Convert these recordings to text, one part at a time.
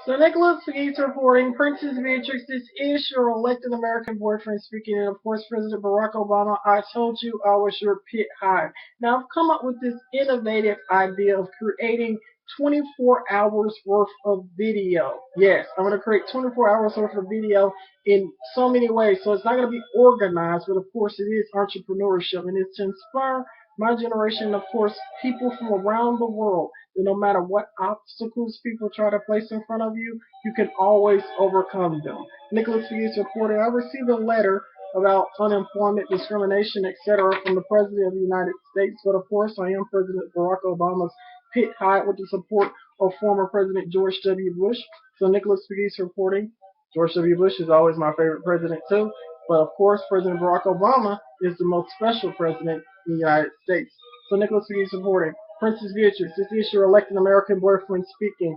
So Nicholas Pegues reporting, Princess Beatrix, this is your elected American boyfriend speaking, and of course President Barack Obama, I told you I was your pit hive. Now I've come up with this innovative idea of creating 24 hours worth of video. Yes, I'm going to create 24 hours worth of video in so many ways. So it's not going to be organized, but of course it is entrepreneurship, and it's to inspire my generation, of course, people from around the world, that no matter what obstacles people try to place in front of you, you can always overcome them. Nicholas Hughes reported, I received a letter about unemployment, discrimination, etc. from the President of the United States, but of course I am President Barack Obama's pit hive with the support of former President George W. Bush. So Nicholas Hughes reporting, George W. Bush is always my favorite president too, but of course President Barack Obama is the most special president in the United States. So Nicholas Hughes reporting, Princess Beatrix, this is your elected American boyfriend speaking,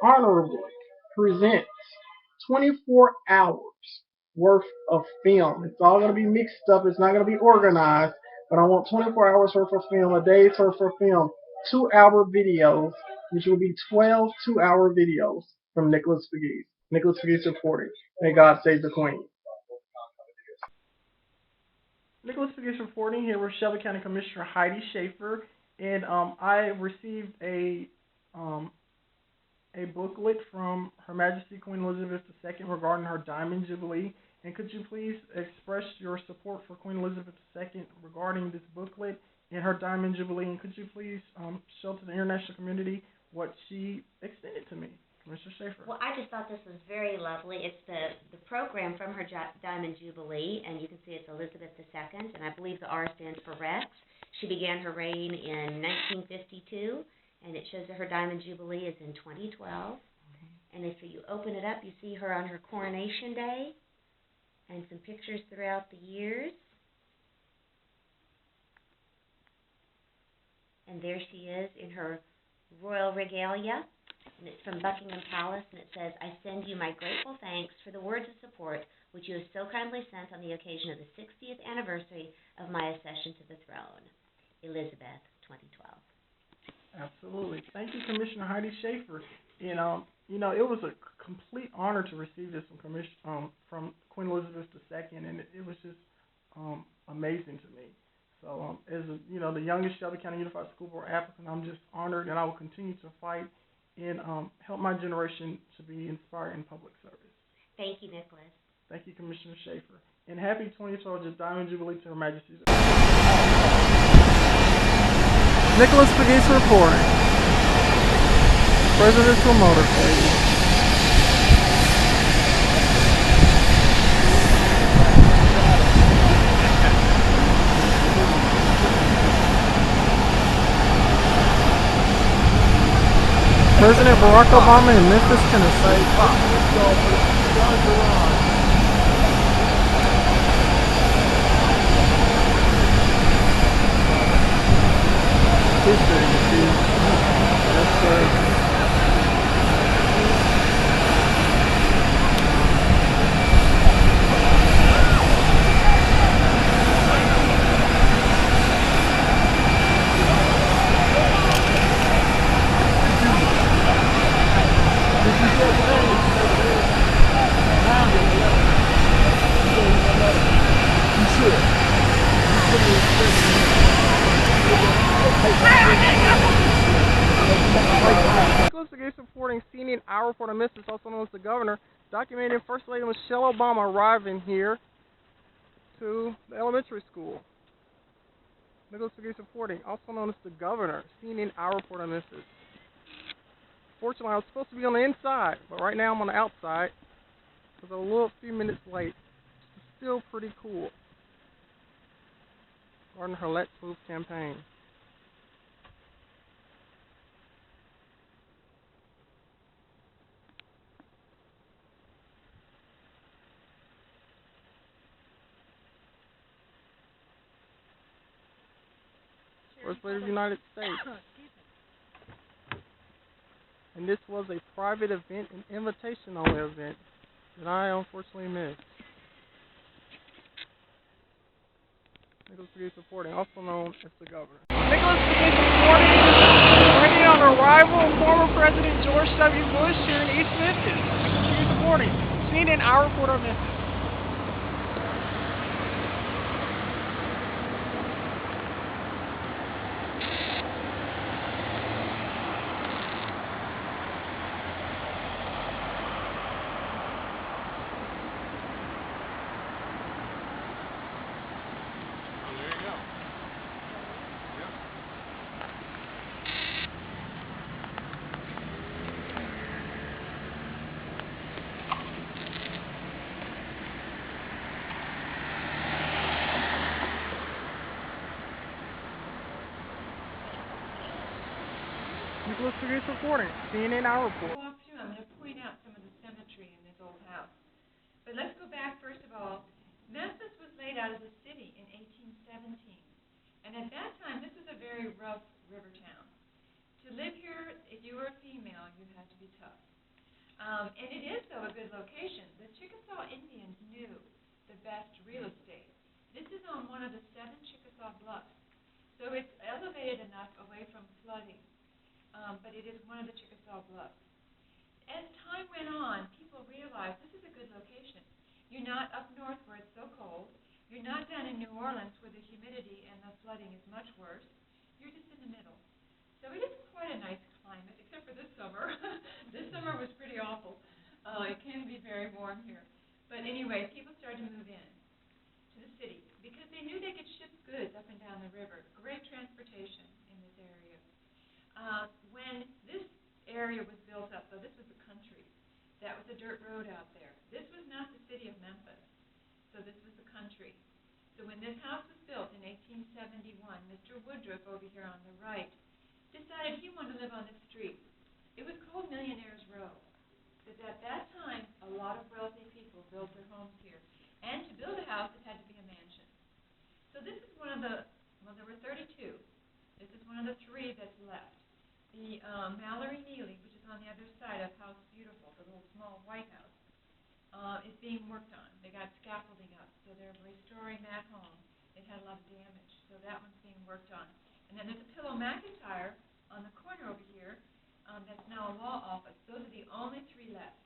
honorably presents 24 hours worth of film. It's all going to be mixed up. It's not going to be organized, but I want 24 hours worth of film, a day's worth of film, 2-hour videos, which will be 12 2-hour videos from Nicholas Pegues. Nicholas Pegues reporting. May God save the Queen. Nicholas Pegues reporting here with Shelby County Commissioner Heidi Schaefer, and I received a booklet from Her Majesty Queen Elizabeth II regarding her Diamond Jubilee. And could you please express your support for Queen Elizabeth II regarding this booklet and her Diamond Jubilee? And could you please show to the international community what she extended to me, Commissioner Schaefer? Well, I just thought this was very lovely. It's the program from her Diamond Jubilee, and you can see it's Elizabeth II, and I believe the R stands for Rex. She began her reign in 1952. And it shows that her Diamond Jubilee is in 2012. And if you open it up, you see her on her coronation day and some pictures throughout the years. And there she is in her royal regalia. And it's from Buckingham Palace, and it says, I send you my grateful thanks for the words of support which you have so kindly sent on the occasion of the 60th anniversary of my accession to the throne. Elizabeth, 2012. Absolutely. Thank you, Commissioner Heidi Schaefer. It was a complete honor to receive this from Queen Elizabeth II, and it was just amazing to me. So, as the youngest Shelby County Unified School Board applicant, I'm just honored, and I will continue to fight and help my generation to be inspired in public service. Thank you, Nicholas. Thank you, Commissioner Schaefer. And happy 2012 Diamond Jubilee to Her Majesty. Nicholas Pegues reporting. Presidential motorcade. President Barack Obama in Memphis, Tennessee. History, you see. That's Nicholas Pegues reporting CNN Our Report on Memphis, also known as the Governor, documenting First Lady Michelle Obama arriving here to the elementary school. Nicholas Pegues reporting, also known as the Governor, CNN Our Report on Memphis. Fortunately, I was supposed to be on the inside, but right now I'm on the outside because I'm a few minutes late. It's still pretty cool. Regarding her Let's Move campaign. First Lady of the United States. And this was a private event, an invitation-only event, that I unfortunately missed. Nicholas Pegues reporting, also known as the Governor. Nicholas Pegues reporting, on arrival of former President George W. Bush here in East Memphis. He's reporting. CNN, our reporter, Memphis. Nicholas Pegues reporting. CNN, our report. Walk through, I'm going to point out some of the symmetry in this old house. But let's go back first of all. Memphis was laid out as a city in 1817. And at that time, this was a very rough river town. To live here, if you were a female, you had to be tough. And it is, though, a good location. The Chickasaw Indians knew the best real estate. This is on one of the 7 Chickasaw bluffs. So it's elevated enough away from flooding. But it is one of the Chickasaw bluffs. As time went on, people realized this is a good location. You're not up north where it's so cold. You're not down in New Orleans where the humidity and the flooding is much worse. You're just in the middle. So it is quite a nice climate, except for this summer. This summer was pretty awful. It can be very warm here. But anyway, people started to move in to the city because they knew they could ship goods up and down the river. Great transportation in this area. When this area was built up, so this was the country, that was a dirt road out there. This was not the city of Memphis, so this was the country. So when this house was built in 1871, Mr. Woodruff over here on the right decided he wanted to live on this street. It was called Millionaire's Row, because at that time, a lot of wealthy people built their homes here. And to build a house, it had to be a mansion. So this is one of the, well, there were 32. This is one of the 3 that's left. The Mallory Neely, which is on the other side of House Beautiful, the little small white house, is being worked on. They got scaffolding up, so they're restoring that home. It had a lot of damage, so that one's being worked on. And then there's a Pillow McIntyre on the corner over here that's now a law office. Those are the only 3 left,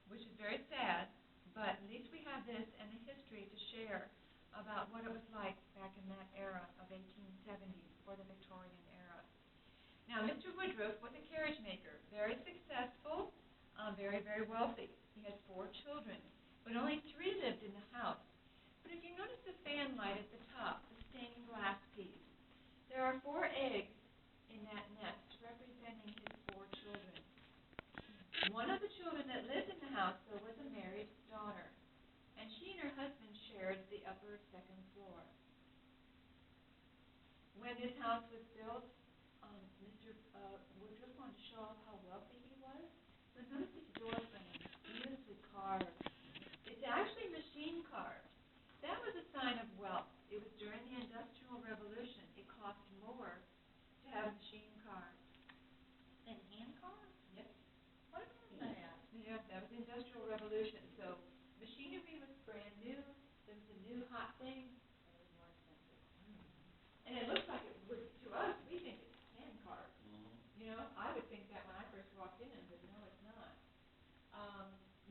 which is very sad, but at least we have this and the history to share about what it was like back in that era of 1870 or the Victorian era. Now, Mr. Woodruff was a carriage maker, very successful, very, very wealthy. He had 4 children, but only 3 lived in the house. But if you notice the fan light at the top, the stained glass piece, there are 4 eggs in that nest representing his 4 children. One of the children that lived in the house, though, was a married daughter, and she and her husband shared the upper 2nd floor. When this house was built, Mr. Woodruff wanted to show off how wealthy he was. So notice this door frame, beautifully carved. It's actually machine carved. That was a sign of wealth. It was during the Industrial Revolution. It cost more to have machine carved than hand carved. Yep. What about that? Yeah, that was the Industrial Revolution. So machinery was brand new. There was a new hot thing. It was more expensive. And it looks like it would to us. We think it's hand carved. You know, I would think that when I first walked in, but no, it's not.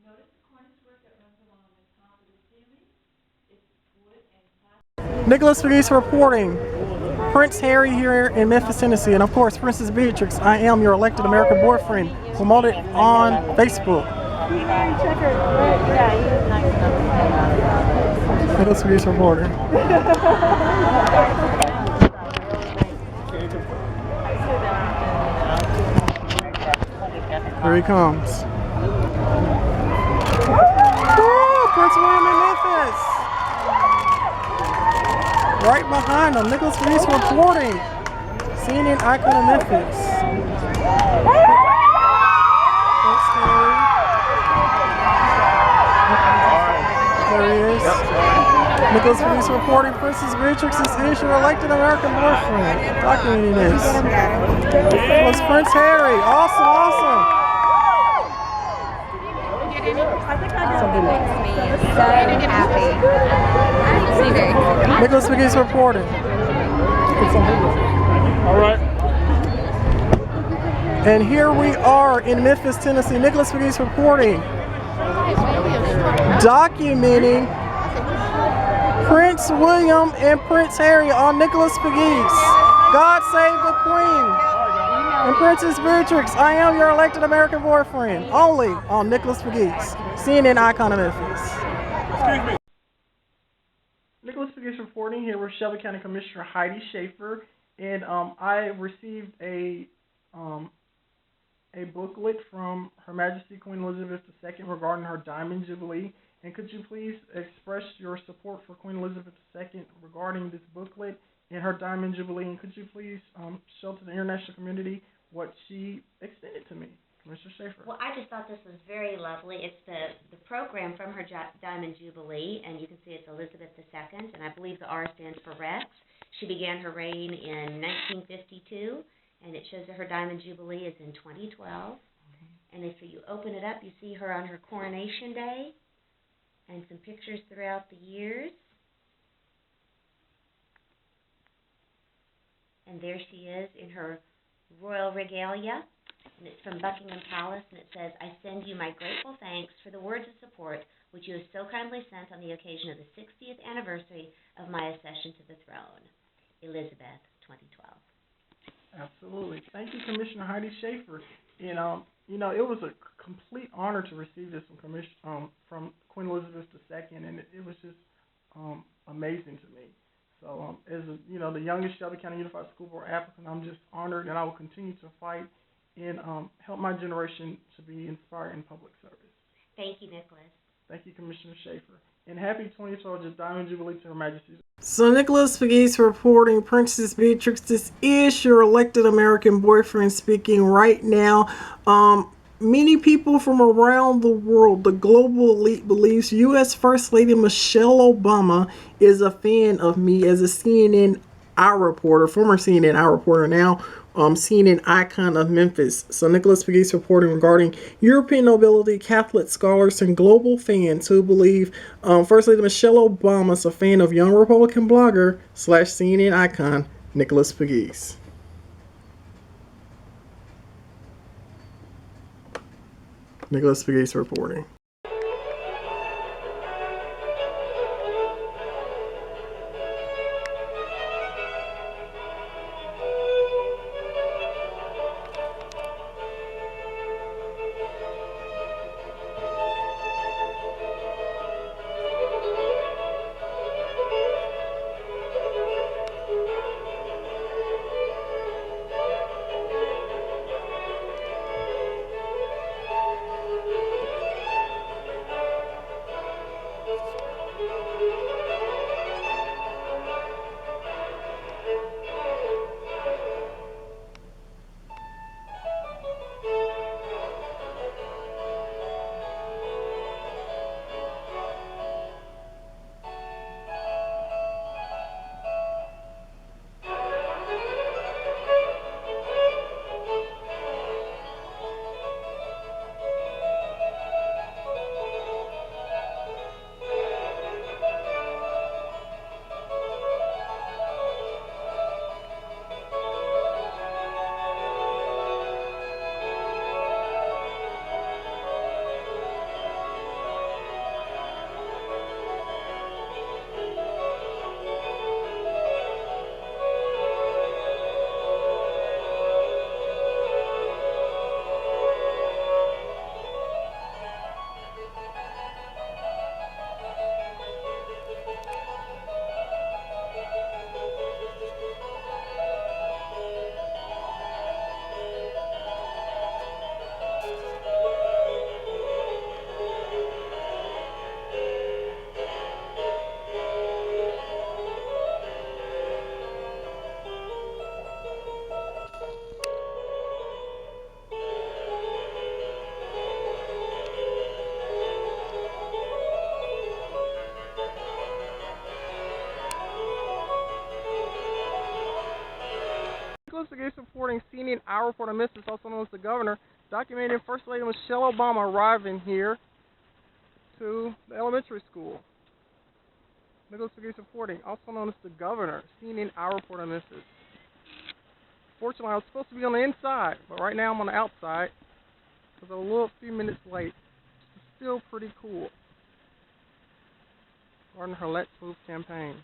Notice the cornice work that runs along the top of the ceiling. It's wood and plastic. Nicholas Pegues reporting. Prince Harry here in Memphis, Tennessee, and of course, Princess Beatrix. I am your elected American boyfriend. Promoted on Facebook. Nicholas Pegues reporting. Here he comes. Woo! Prince William in Memphis. Right behind him, Nicholas Pegues reporting. CNN icon in Memphis. There he is. Nicholas Pegues reporting. Princess Beatrix is your elected American boyfriend. Documenting this. It was Prince Harry. Awesome, awesome. Something makes me so happy. Nicholas Pegues reporting. All right. And here we are in Memphis, Tennessee. Nicholas Pegues reporting, documenting Prince William and Prince Harry on Nicholas Pegues. God save the Queen. And Princess Beatrix, I am your elected American boyfriend. Only on Nicholas Pegues, CNN icon of Memphis. Excuse me. Nicholas Pegues reporting here with Shelby County Commissioner Heidi Schaefer, and I received a booklet from Her Majesty Queen Elizabeth II regarding her Diamond Jubilee. And could you please express your support for Queen Elizabeth II regarding this booklet and her Diamond Jubilee? And could you please show to the international community what she extended to me, Commissioner Schaefer? Well, I just thought this was very lovely. It's the program from her Diamond Jubilee, and you can see it's Elizabeth II, and I believe the R stands for Rex. She began her reign in 1952, and it shows that her Diamond Jubilee is in 2012. And if you open it up, you see her on her coronation day, and some pictures throughout the years. And there she is in her royal regalia, and it's from Buckingham Palace, and it says, "I send you my grateful thanks for the words of support which you have so kindly sent on the occasion of the 60th anniversary of my accession to the throne. Elizabeth, 2012. Absolutely. Thank you, Commissioner Heidi Schaefer. And, it was a complete honor to receive this from Queen Elizabeth II, and it was just amazing to me. So, as the youngest Shelby County Unified School Board applicant, I'm just honored, and I will continue to fight and help my generation to be inspired in public service. Thank you, Nicholas. Thank you, Commissioner Schaefer. And happy 2012 Diamond Jubilee to Her Majesty. So Nicholas Pegues reporting, Princess Beatrix, this is your elected American boyfriend speaking right now. Many people from around the world, the global elite, believes U.S. First Lady Michelle Obama is a fan of me as a CNN Our reporter, former CNN Our reporter, now CNN icon of Memphis. So Nicholas Pegues reporting regarding European nobility, Catholic scholars, and global fans who believe First Lady Michelle Obama is a fan of young Republican blogger / CNN icon Nicholas Pegues. Nicholas Pegues reporting. Nicholas Pegues reporting, CNN Our report on Memphis, also known as the governor, documenting First Lady Michelle Obama arriving here to the elementary school. Nicholas Pegues reporting, also known as the governor, CNN Our report on Memphis. Fortunately, I was supposed to be on the inside, but right now I'm on the outside because I'm a few minutes late. It's still pretty cool. Regarding her Let's Move campaign.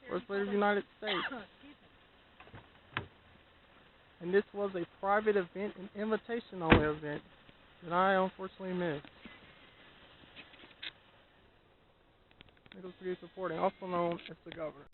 First Lady of the United States. And this was a private event, an invitation-only event that I unfortunately missed. Nicholas Pegues reporting, also known as the governor.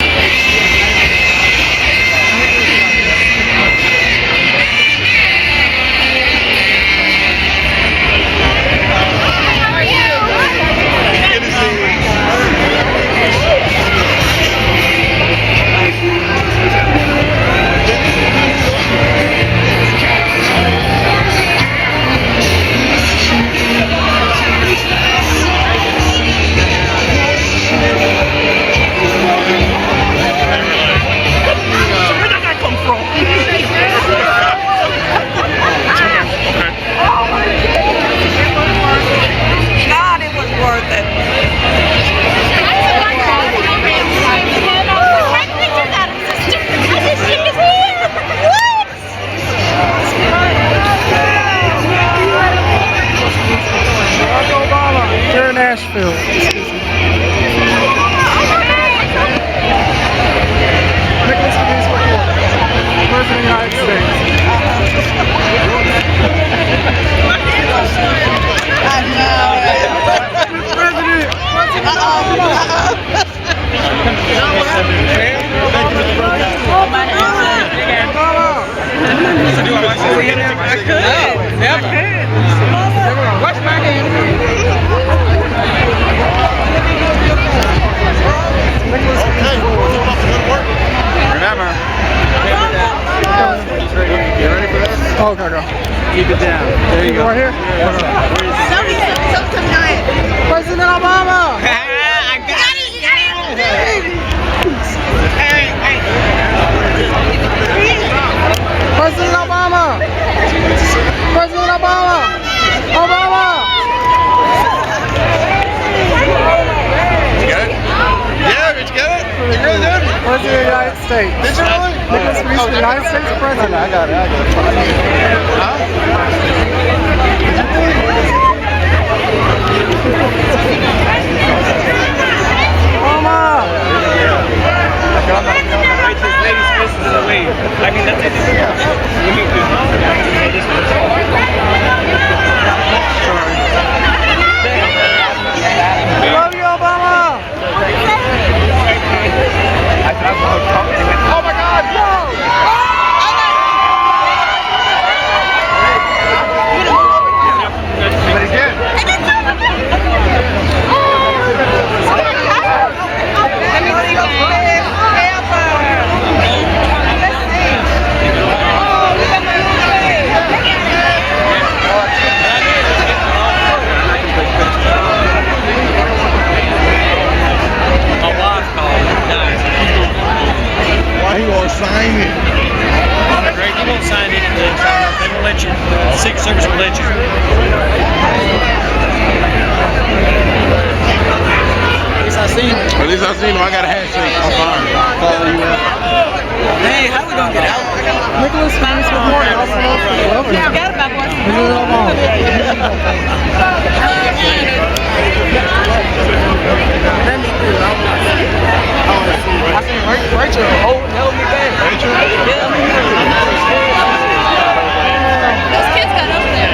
God, it was worth it. Barack Obama, here in Nashville. Nicholas Pegues reporting, President of the United States. I know. President! Wash my hands. Remember. You ready for this? Oh, okay, go. Keep it down. There you go. Right here? President Obama! I got it. You got it. President Obama! President Obama! Obama! You get it? Yeah, did you get it? You really did? President of the United States. Did you really? Nicholas Pegues, the United States President. I got it. Huh? Obama! Right, this lady's face is in the way. I mean, that's it. I love you, Obama! Oh my God! Whoa! But again. Why you won't sign it? Greg, you won't sign anything. They won't let you. The Secret Service will let you. At least I seen him. I got a handshake. I'm fine. Follow you out. Hey, how we gonna get out? Nicholas Pegues reporting, also known as the governor. Yeah, I got it back one. President Obama. Let me do it. I seen Rachel held me back. Rachel? Those kids got up there.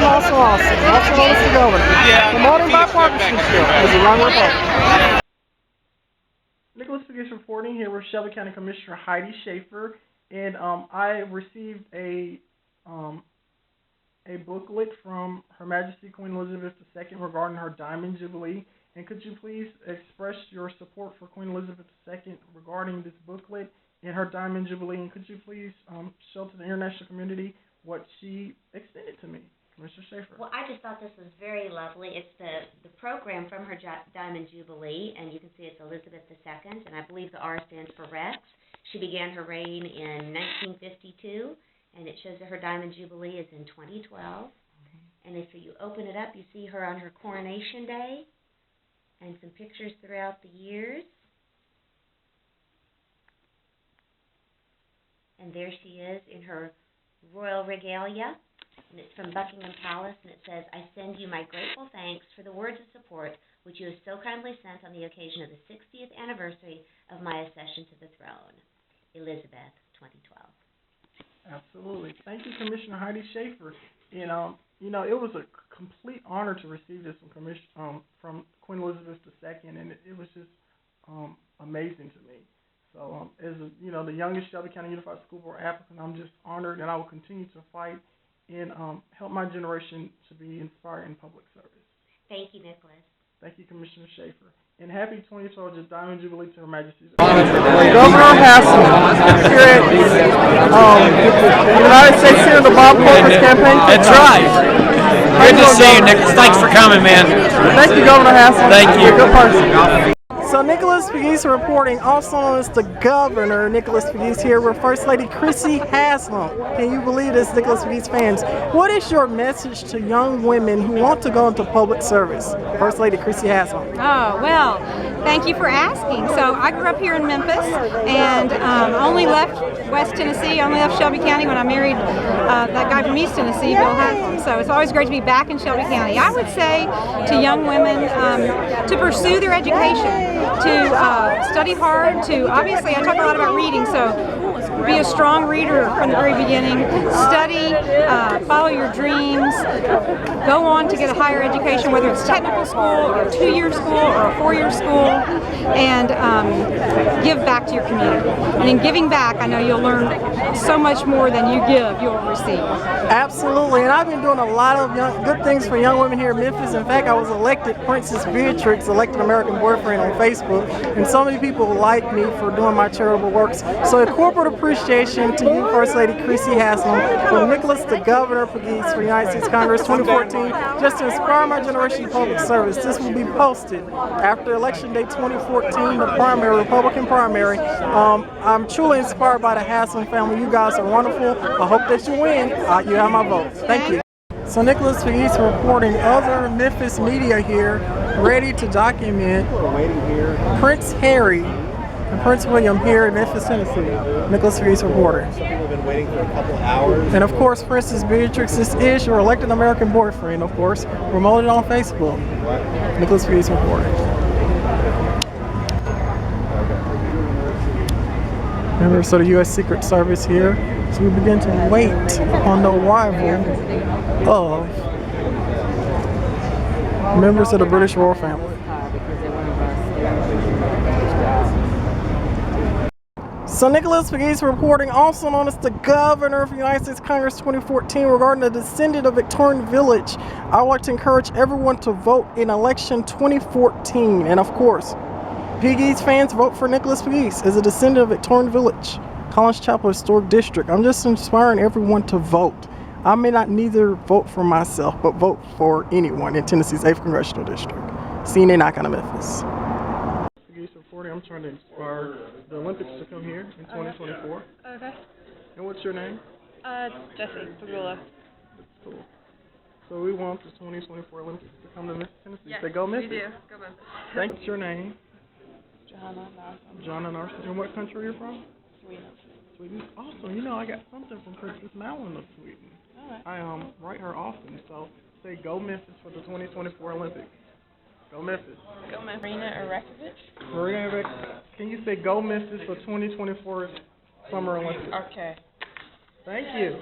Awesome. Also known as the governor. Yeah. Promoting bipartisanship as a young Republican. Nicholas Pegues reporting here with Shelby County Commissioner Heidi Schaefer, and I received a booklet from Her Majesty Queen Elizabeth II regarding her Diamond Jubilee. And could you please express your support for Queen Elizabeth II regarding this booklet in her Diamond Jubilee. And could you please show to the international community what she extended to me, Commissioner Schaefer? Well, I just thought this was very lovely. It's the program from her Diamond Jubilee, and you can see it's Elizabeth II, and I believe the R stands for Rex. She began her reign in 1952, and it shows that her Diamond Jubilee is in 2012. And if you open it up, you see her on her coronation day, and some pictures throughout the years. And there she is in her royal regalia, and it's from Buckingham Palace, and it says, "I send you my grateful thanks for the words of support which you have so kindly sent on the occasion of the 60th anniversary of my accession to the throne. Elizabeth, 2012. Absolutely. Thank you, Commissioner Heidi Schaefer. And it was a complete honor to receive this from Queen Elizabeth II, and it was just amazing to me. So, as the youngest Shelby County Unified School Board applicant, I'm just honored, and I will continue to fight and help my generation to be inspired in public service. Thank you, Nicholas. Thank you, Commissioner Schaefer. And happy 2012 Diamond Jubilee to Her Majesty. Governor Hassel here at the United States Senator Bob Corker's campaign. That's right. Good to see you, Nicholas. Thanks for coming, man. Thank you, Governor Hassel. Thank you. You're a good person. So Nicholas Pegues reporting, also known as the Governor, Nicholas Pegues here with First Lady Chrissy Haslam. Can you believe this, Nicholas Pegues fans? What is your message to young women who want to go into public service? First Lady Chrissy Haslam. Oh, well, thank you for asking. So I grew up here in Memphis and only left West Tennessee, only left Shelby County when I married that guy from East Tennessee, Bill Haslam. So it's always great to be back in Shelby County. I would say to young women to pursue their education, to study hard, to, obviously I talk a lot about reading, so be a strong reader from the very beginning, study, follow your dreams, go on to get a higher education, whether it's technical school or a 2-year school or a 4-year school, and give back to your community. And in giving back, I know you'll learn so much more than you give, you'll receive. Absolutely, and I've been doing a lot of good things for young women here in Memphis. In fact, I was elected Princess Beatrix, elected American boyfriend on Facebook, and so many people like me for doing my charitable works. So a corporate appreciation to you, First Lady Chrissy Haslam, for Nicholas the Governor Pegues for United States Congress 2014, just to inspire my generation in public service. This will be posted after Election Day 2014, the primary, Republican primary. I'm truly inspired by the Haslam family. You guys are wonderful. I hope that you win. You have my vote. Thank you. So Nicholas Pegues reporting other Memphis media here, ready to document Prince Harry and Prince William here in Memphis, Tennessee. Nicholas Pegues reporting. Some people have been waiting for a couple hours. And of course, Princess Beatrix, this is your elected American boyfriend, of course, promoted on Facebook. Nicholas Pegues reporting. Members of the U.S. Secret Service here, so we begin to wait on the arrival of members of the British royal family. So Nicholas Pegues reporting, also known as the Governor of the United States Congress 2014, regarding the descendant of Victorian Village. I would like to encourage everyone to vote in election 2014, and of course, Pegues fans, vote for Nicholas Pegues as a descendant of Victorian Village, Collins Chapel Historic District. I'm just inspiring everyone to vote. I may not neither vote for myself, but vote for anyone in Tennessee's 8th Congressional District. CNN Icon of Memphis. Pegues reporting, I'm trying to inspire the Olympics to come here in 2024. Okay. And what's your name? It's Jesse Pagula. That's cool. So we want the 2024 Olympics to come to Memphis, Tennessee. Yes, Say go Memphis. we do. Go Memphis. Thanks. What's your name? Johanna Narson. John and Arson. And what country are you from? Sweden. Sweden. Awesome. I got something from Princess Malin of Sweden. Alright. I write her often. So say go Memphis for the 2024 Olympics. Go Memphis. Go Memphis. Marina Arakovich. Marina, can you say go Memphis for 2024 Summer Olympics? Okay. Thank you.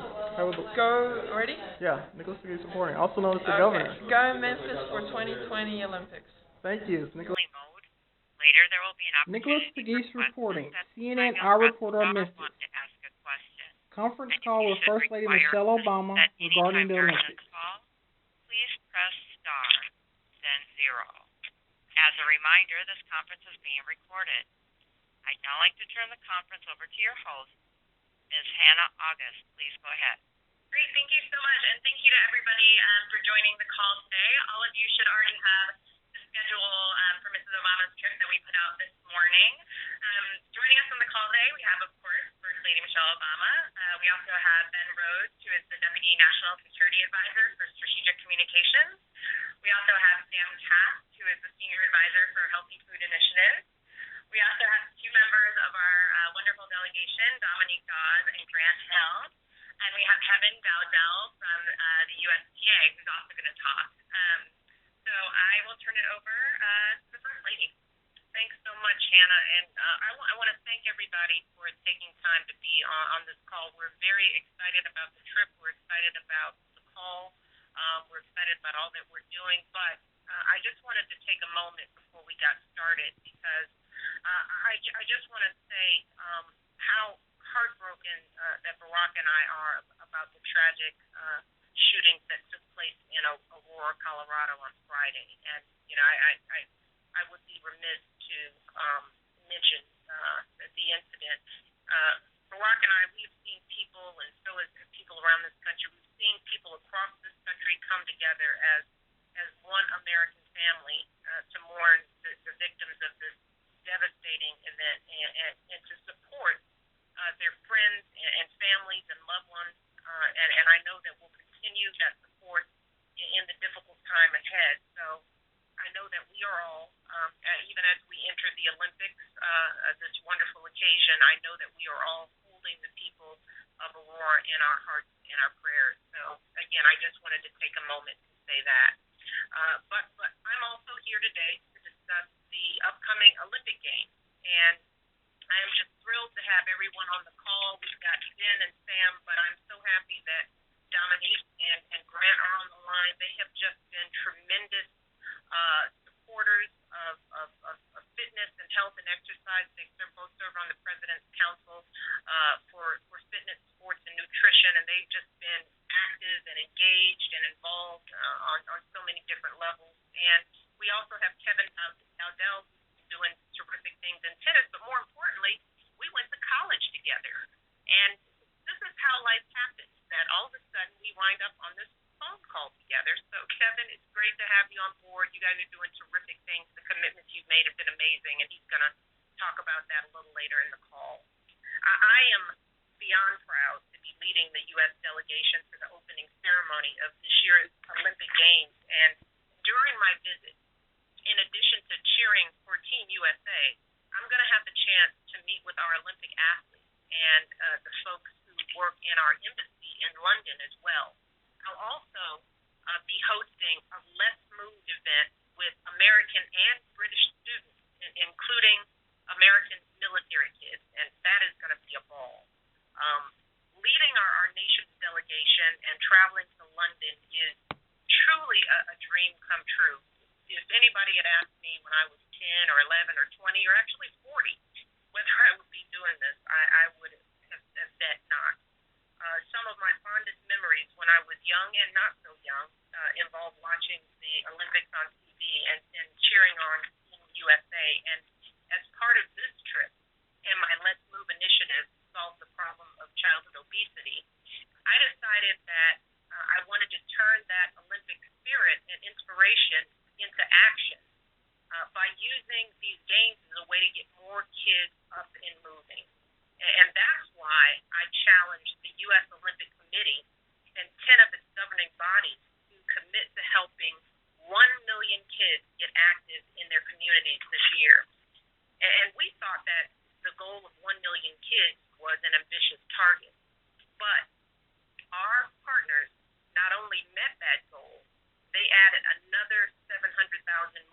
Go, ready? Yeah, Nicholas Pegues supporting, also known as the Governor. Go Memphis for 2020 Olympics. Thank you. Later, there will be an Nicholas opportunity Pegues for reporting. questions. CNN, I our know reporter on President Memphis. Donald wants to ask a question. Conference And call you with should First Lady require Michelle Obama that regarding the anytime during Olympics. the call, please press star, then 0. As a reminder, this conference is being recorded. I'd now like to turn the conference over to your host, Ms. Hannah August. Please go ahead. Great, thank you so much, and thank you to everybody for joining the call today. All of you should already have the schedule for Mrs. Obama's trip that we put out this morning. Joining us on the call today, we have, of course, First Lady Michelle Obama. We also have Ben Rhodes, who is the Deputy National Security Advisor for Strategic Communications. We also have Sam Cass, who is the Senior Advisor for Healthy Food Initiatives. We also have two members of our wonderful delegation, Dominique Dawes and Grant Hill. And we have Kevin Dowdell from the USTA, who's also going to talk. So I will turn it over to the First Lady. Thanks so much, Hannah. And I want to thank everybody for taking time to be on this call. We're very excited about the trip. We're excited about the call. We're excited about all that we're doing. But I just wanted to take a moment before we got started because I just want to say how heartbroken that Barack and I are about the tragic shootings that took place in Aurora, Colorado on Friday. And, you know, I would be remiss to mention the incident. Barack and I, we've seen people, and so has people around this country, we've seen people across this country come together as one American family to mourn the victims of this devastating event and to support their friends and families and loved ones, and I know that we'll continue that support in the difficult time ahead. So I know that we are all, even as we enter the Olympics, this wonderful occasion, I know that we are all holding the people of Aurora in our hearts and our prayers. So again, I just wanted to take a moment to say that. But I'm also here today to discuss the upcoming Olympic Games, and I am just thrilled to have everyone on the call. We've got Ben and Sam, but I'm so happy that Dominique and Grant are on the line. They have just been tremendous supporters of fitness and health and exercise. They both serve on the President's Council for fitness, sports, and nutrition, and they've just been active and engaged and involved on so many different levels. And we also have Kevin Dowdell, doing terrific things in tennis, but more importantly, we went to college together. And this is how life happens, that all of a sudden we wind up on this phone call together. So, Kevin, it's great to have you on board. You guys are doing terrific things. The commitments you've made have been amazing, and he's going to talk about that a little later in the call. I am beyond proud to be leading the U.S. delegation for the opening ceremony of this year's Olympic Games. And during my visit, in addition to cheering for Team USA, I'm going to have the chance to meet with our Olympic athletes and the folks who work in our embassy in London as well. I'll also be hosting a Let's Move event with American and British students, including American military kids, and that is going to be a ball. Leading our nation's delegation and traveling to London is truly a dream come true. If anybody had asked me when I was 10 or 11 or 20 or actually 40 whether I would be doing this, I would have said not. Some of my fondest memories when I was young and not so young involved watching the Olympics on TV and cheering on Team USA. And as part of this trip and my Let's Move initiative to solve the problem of childhood obesity, I decided that I wanted to turn that Olympic spirit and inspiration into action by using these games as a way to get more kids up and moving. And that's why I challenged the U.S. Olympic Committee and 10 of its governing bodies to commit to helping 1 million kids get active in their communities this year. And we thought that the goal of 1 million kids was an ambitious target. But our partners not only met that goal, they added another 700,000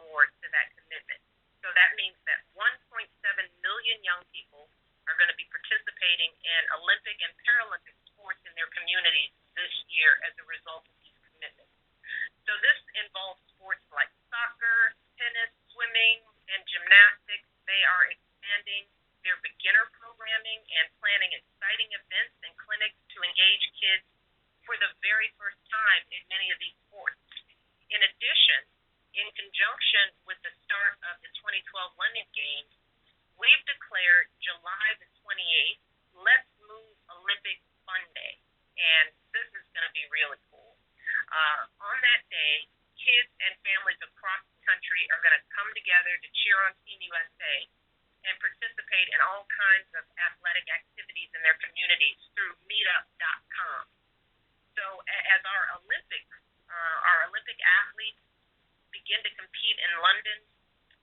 more to that commitment. So that means that 1.7 million young people are going to be participating in Olympic and Paralympic sports in their communities this year as a result of these commitments. So this involves sports like soccer, tennis, swimming, and gymnastics. They are expanding their beginner programming and planning exciting events and clinics to engage kids for the very first time in many of these sports. In addition, in conjunction with the start of the 2012 London Games, we've declared together to cheer on Team USA and participate in all kinds of athletic activities in their communities through meetup.com. So as our Olympic athletes begin to compete in London,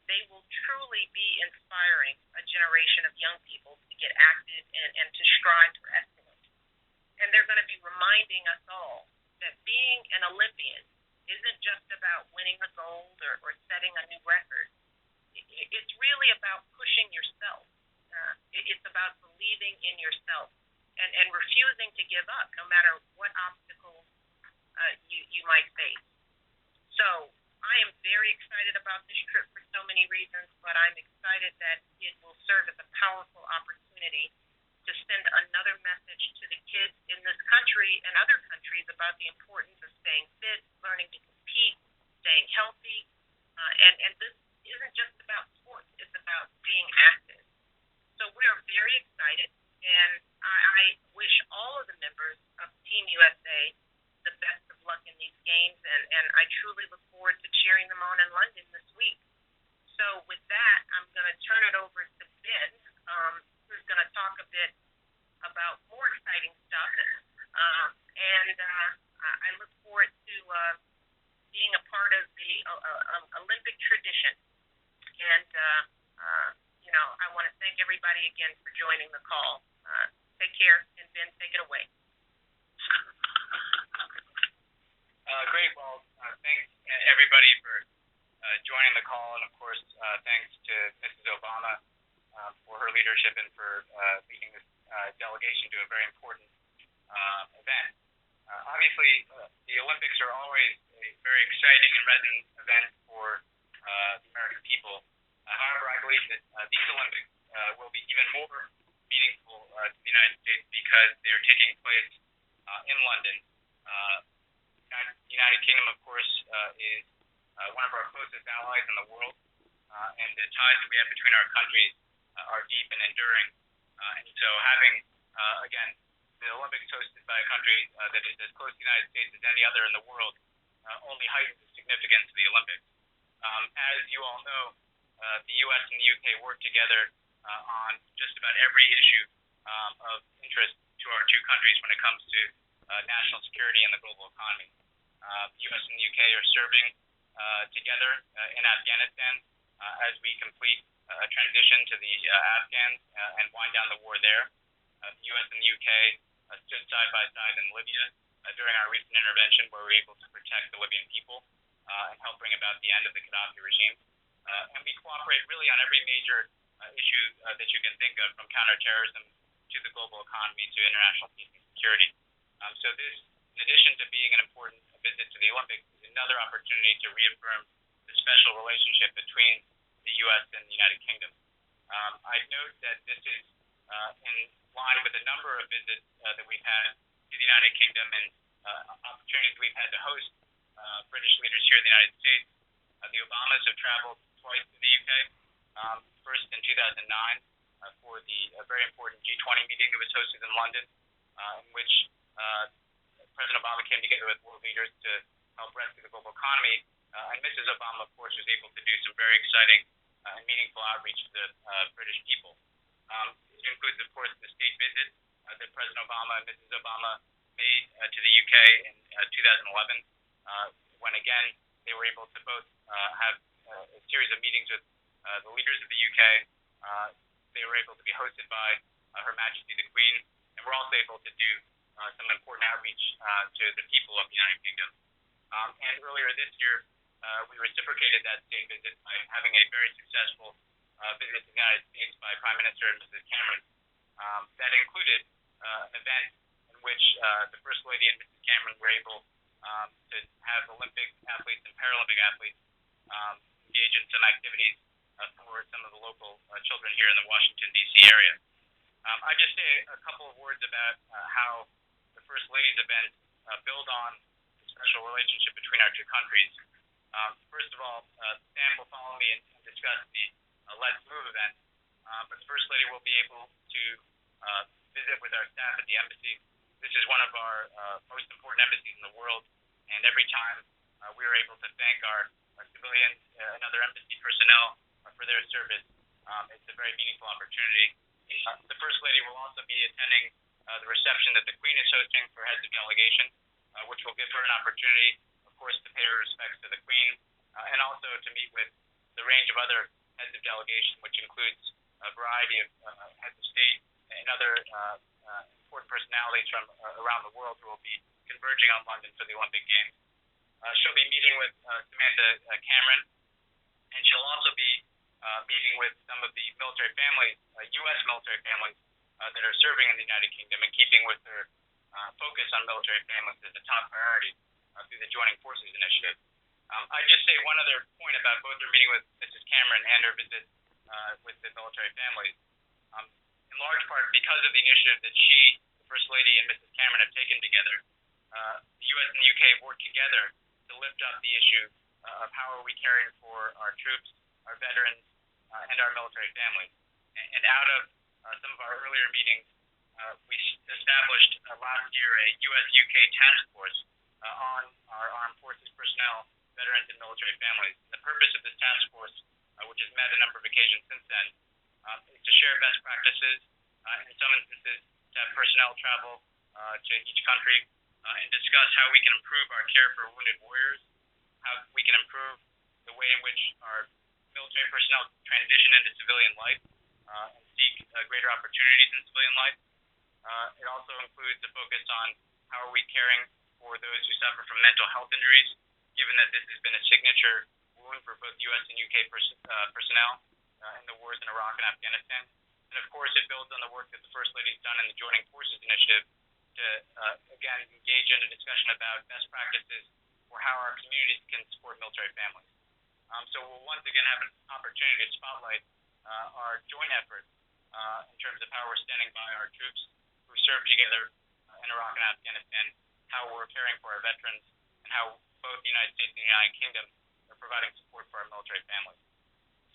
they will truly be inspiring a generation of young people to get active and to strive for excellence. And they're going to be reminding us all that being an Olympian isn't just about winning a gold or setting a new record. It's really about pushing yourself. It's about believing in yourself and refusing to give up no matter what obstacles you might face. So I am very excited about this trip for so many reasons, but I'm excited that it will serve as a powerful opportunity to send another message to the kids in this country and other countries about the importance of staying fit, learning to compete, staying healthy, and this isn't just about sports, it's about being active. So we are very excited, and I wish all of the members of Team USA the best of luck in these games, and I truly look forward to cheering them on in London this week. So with that, I'm going to turn it over to Ben, who's going to talk a bit about more exciting stuff, and I look forward to being a part of the Olympic tradition. And, I want to thank everybody again for joining the call. Take care, and Ben, take it away. Great. Well, thanks everybody for joining the call, and of course, thanks to Mrs. Obama for her leadership and for leading this delegation to a very important event. Obviously, the Olympics are always a very exciting and resonant event for the American people. However, I believe that these Olympics will be even more meaningful to the United States because they're taking place in London. The United Kingdom, of course, is one of our closest allies in the world, and the ties that we have between our countries are deep and enduring. And so having, again, the Olympics hosted by a country that is as close to the United States as any other in the world only heightens the significance of the Olympics. As you all know, the U.S. and the U.K. work together on just about every issue of interest to our two countries when it comes to national security and the global economy. The U.S. and the U.K. are serving together in Afghanistan as we complete a transition to the Afghans and wind down the war there. The U.S. and the U.K. Stood side by side in Libya during our recent intervention, where we were able to protect the Libyan people and help bring about the end of the Gaddafi regime. And we cooperate really on every major issue that you can think of, from counterterrorism to the global economy to international peace and security. So this, in addition to being an important visit to the Olympics, is another opportunity to reaffirm the special relationship between the U.S. and the United Kingdom. I note that this is in line with a number of visits that we've had to the United Kingdom and opportunities we've had to host British leaders here in the United States. The Obamas have traveled twice to the UK, first in 2009 for the very important G20 meeting that was hosted in London, in which President Obama came together with world leaders to help rescue the global economy. And Mrs. Obama, of course, was able to do some very exciting and meaningful outreach to the British people. It includes, of course, the state visit that President Obama and Mrs. Obama made to the UK in 2011, when, again, they were able to both have a series of meetings with the leaders of the UK. They were able to be hosted by Her Majesty the Queen, and we're also able to do some important outreach to the people of the United Kingdom. And earlier this year, we reciprocated that state visit by having a very successful visit to the United States by Prime Minister and Mrs. Cameron. That included an event in which the First Lady and Mrs. Cameron were able to have Olympic athletes and Paralympic athletes engage in some activities for some of the local children here in the Washington, D.C. area. I just say a couple of words about how the First Lady's event build on the special relationship between our two countries. First of all, Sam will follow me and discuss the Let's Move event, but the First Lady will be able to visit with our staff at the embassy. This is one of our most important embassies in the world, and every time we are able to thank our civilians and other embassy personnel for their service. It's a very meaningful opportunity. The First Lady will also be attending the reception that the Queen is hosting for heads of delegation, which will give her an opportunity, of course, to pay her respects to the Queen, and also to meet with the range of other heads of delegation, which includes a variety of heads of state and other important personalities from around the world who will be converging on London for the Olympic Games. She'll be meeting with Samantha Cameron, and she'll also be meeting with some of the military families, U.S. military families that are serving in the United Kingdom, and keeping with her focus on military families as a top priority through the Joining Forces Initiative. I'd just say one other point about both her meeting with Mrs. Cameron and her visit with the military families. In large part because of the initiative that she, the First Lady, and Mrs. Cameron have taken together, the U.S. and the U.K. have worked together to lift up the issue of how are we caring for our troops, our veterans, and our military families. And out of some of our earlier meetings, we established last year a U.S.-UK task force on our armed forces personnel, veterans, and military families. The purpose of this task force, which has met a number of occasions since then, is to share best practices, in some instances to have personnel travel to each country and discuss how we can improve our care for wounded warriors, how we can improve the way in which our military personnel transition into civilian life and seek greater opportunities in civilian life. It also includes a focus on how are we caring for those who suffer from mental health injuries, given that this has been a signature wound for both U.S. and U.K. personnel in the wars in Iraq and Afghanistan. And of course, it builds on the work that the First Lady has done in the Joining Forces Initiative to, again, engage in a discussion about best practices for how our communities can support military families. So we'll once again have an opportunity to spotlight our joint efforts in terms of how we're standing by our troops who serve together in Iraq and Afghanistan, how we're caring for our veterans, and how both the United States and the United Kingdom are providing support for our military families.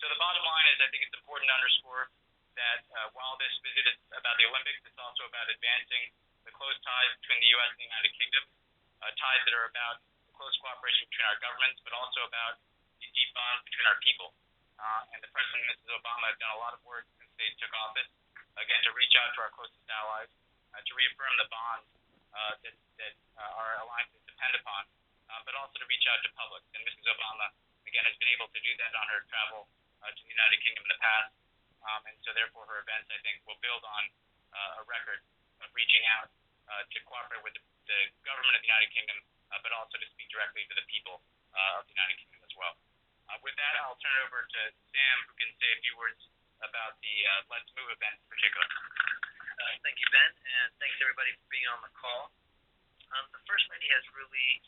So the bottom line is I think it's important to underscore that while this visit is about the Olympics, it's also about advancing the close ties between the U.S. and the United Kingdom, ties that are about the close cooperation between our governments, but also about the deep bonds between our people. And the President and Mrs. Obama have done a lot of work since they took office, again, to reach out to our closest allies, to reaffirm the bonds that our alliances depend upon, but also to reach out to public. And Mrs. Obama, again, has been able to do that on her travel to the United Kingdom in the past. And so therefore her events, I think, will build on a record of reaching out to cooperate with the government of the United Kingdom, but also to speak directly to the people of the United Kingdom as well. With that, I'll turn it over to Sam, who can say a few words about the Let's Move event in particular. Thank you, Ben, and thanks everybody for being on the call. The First Lady has really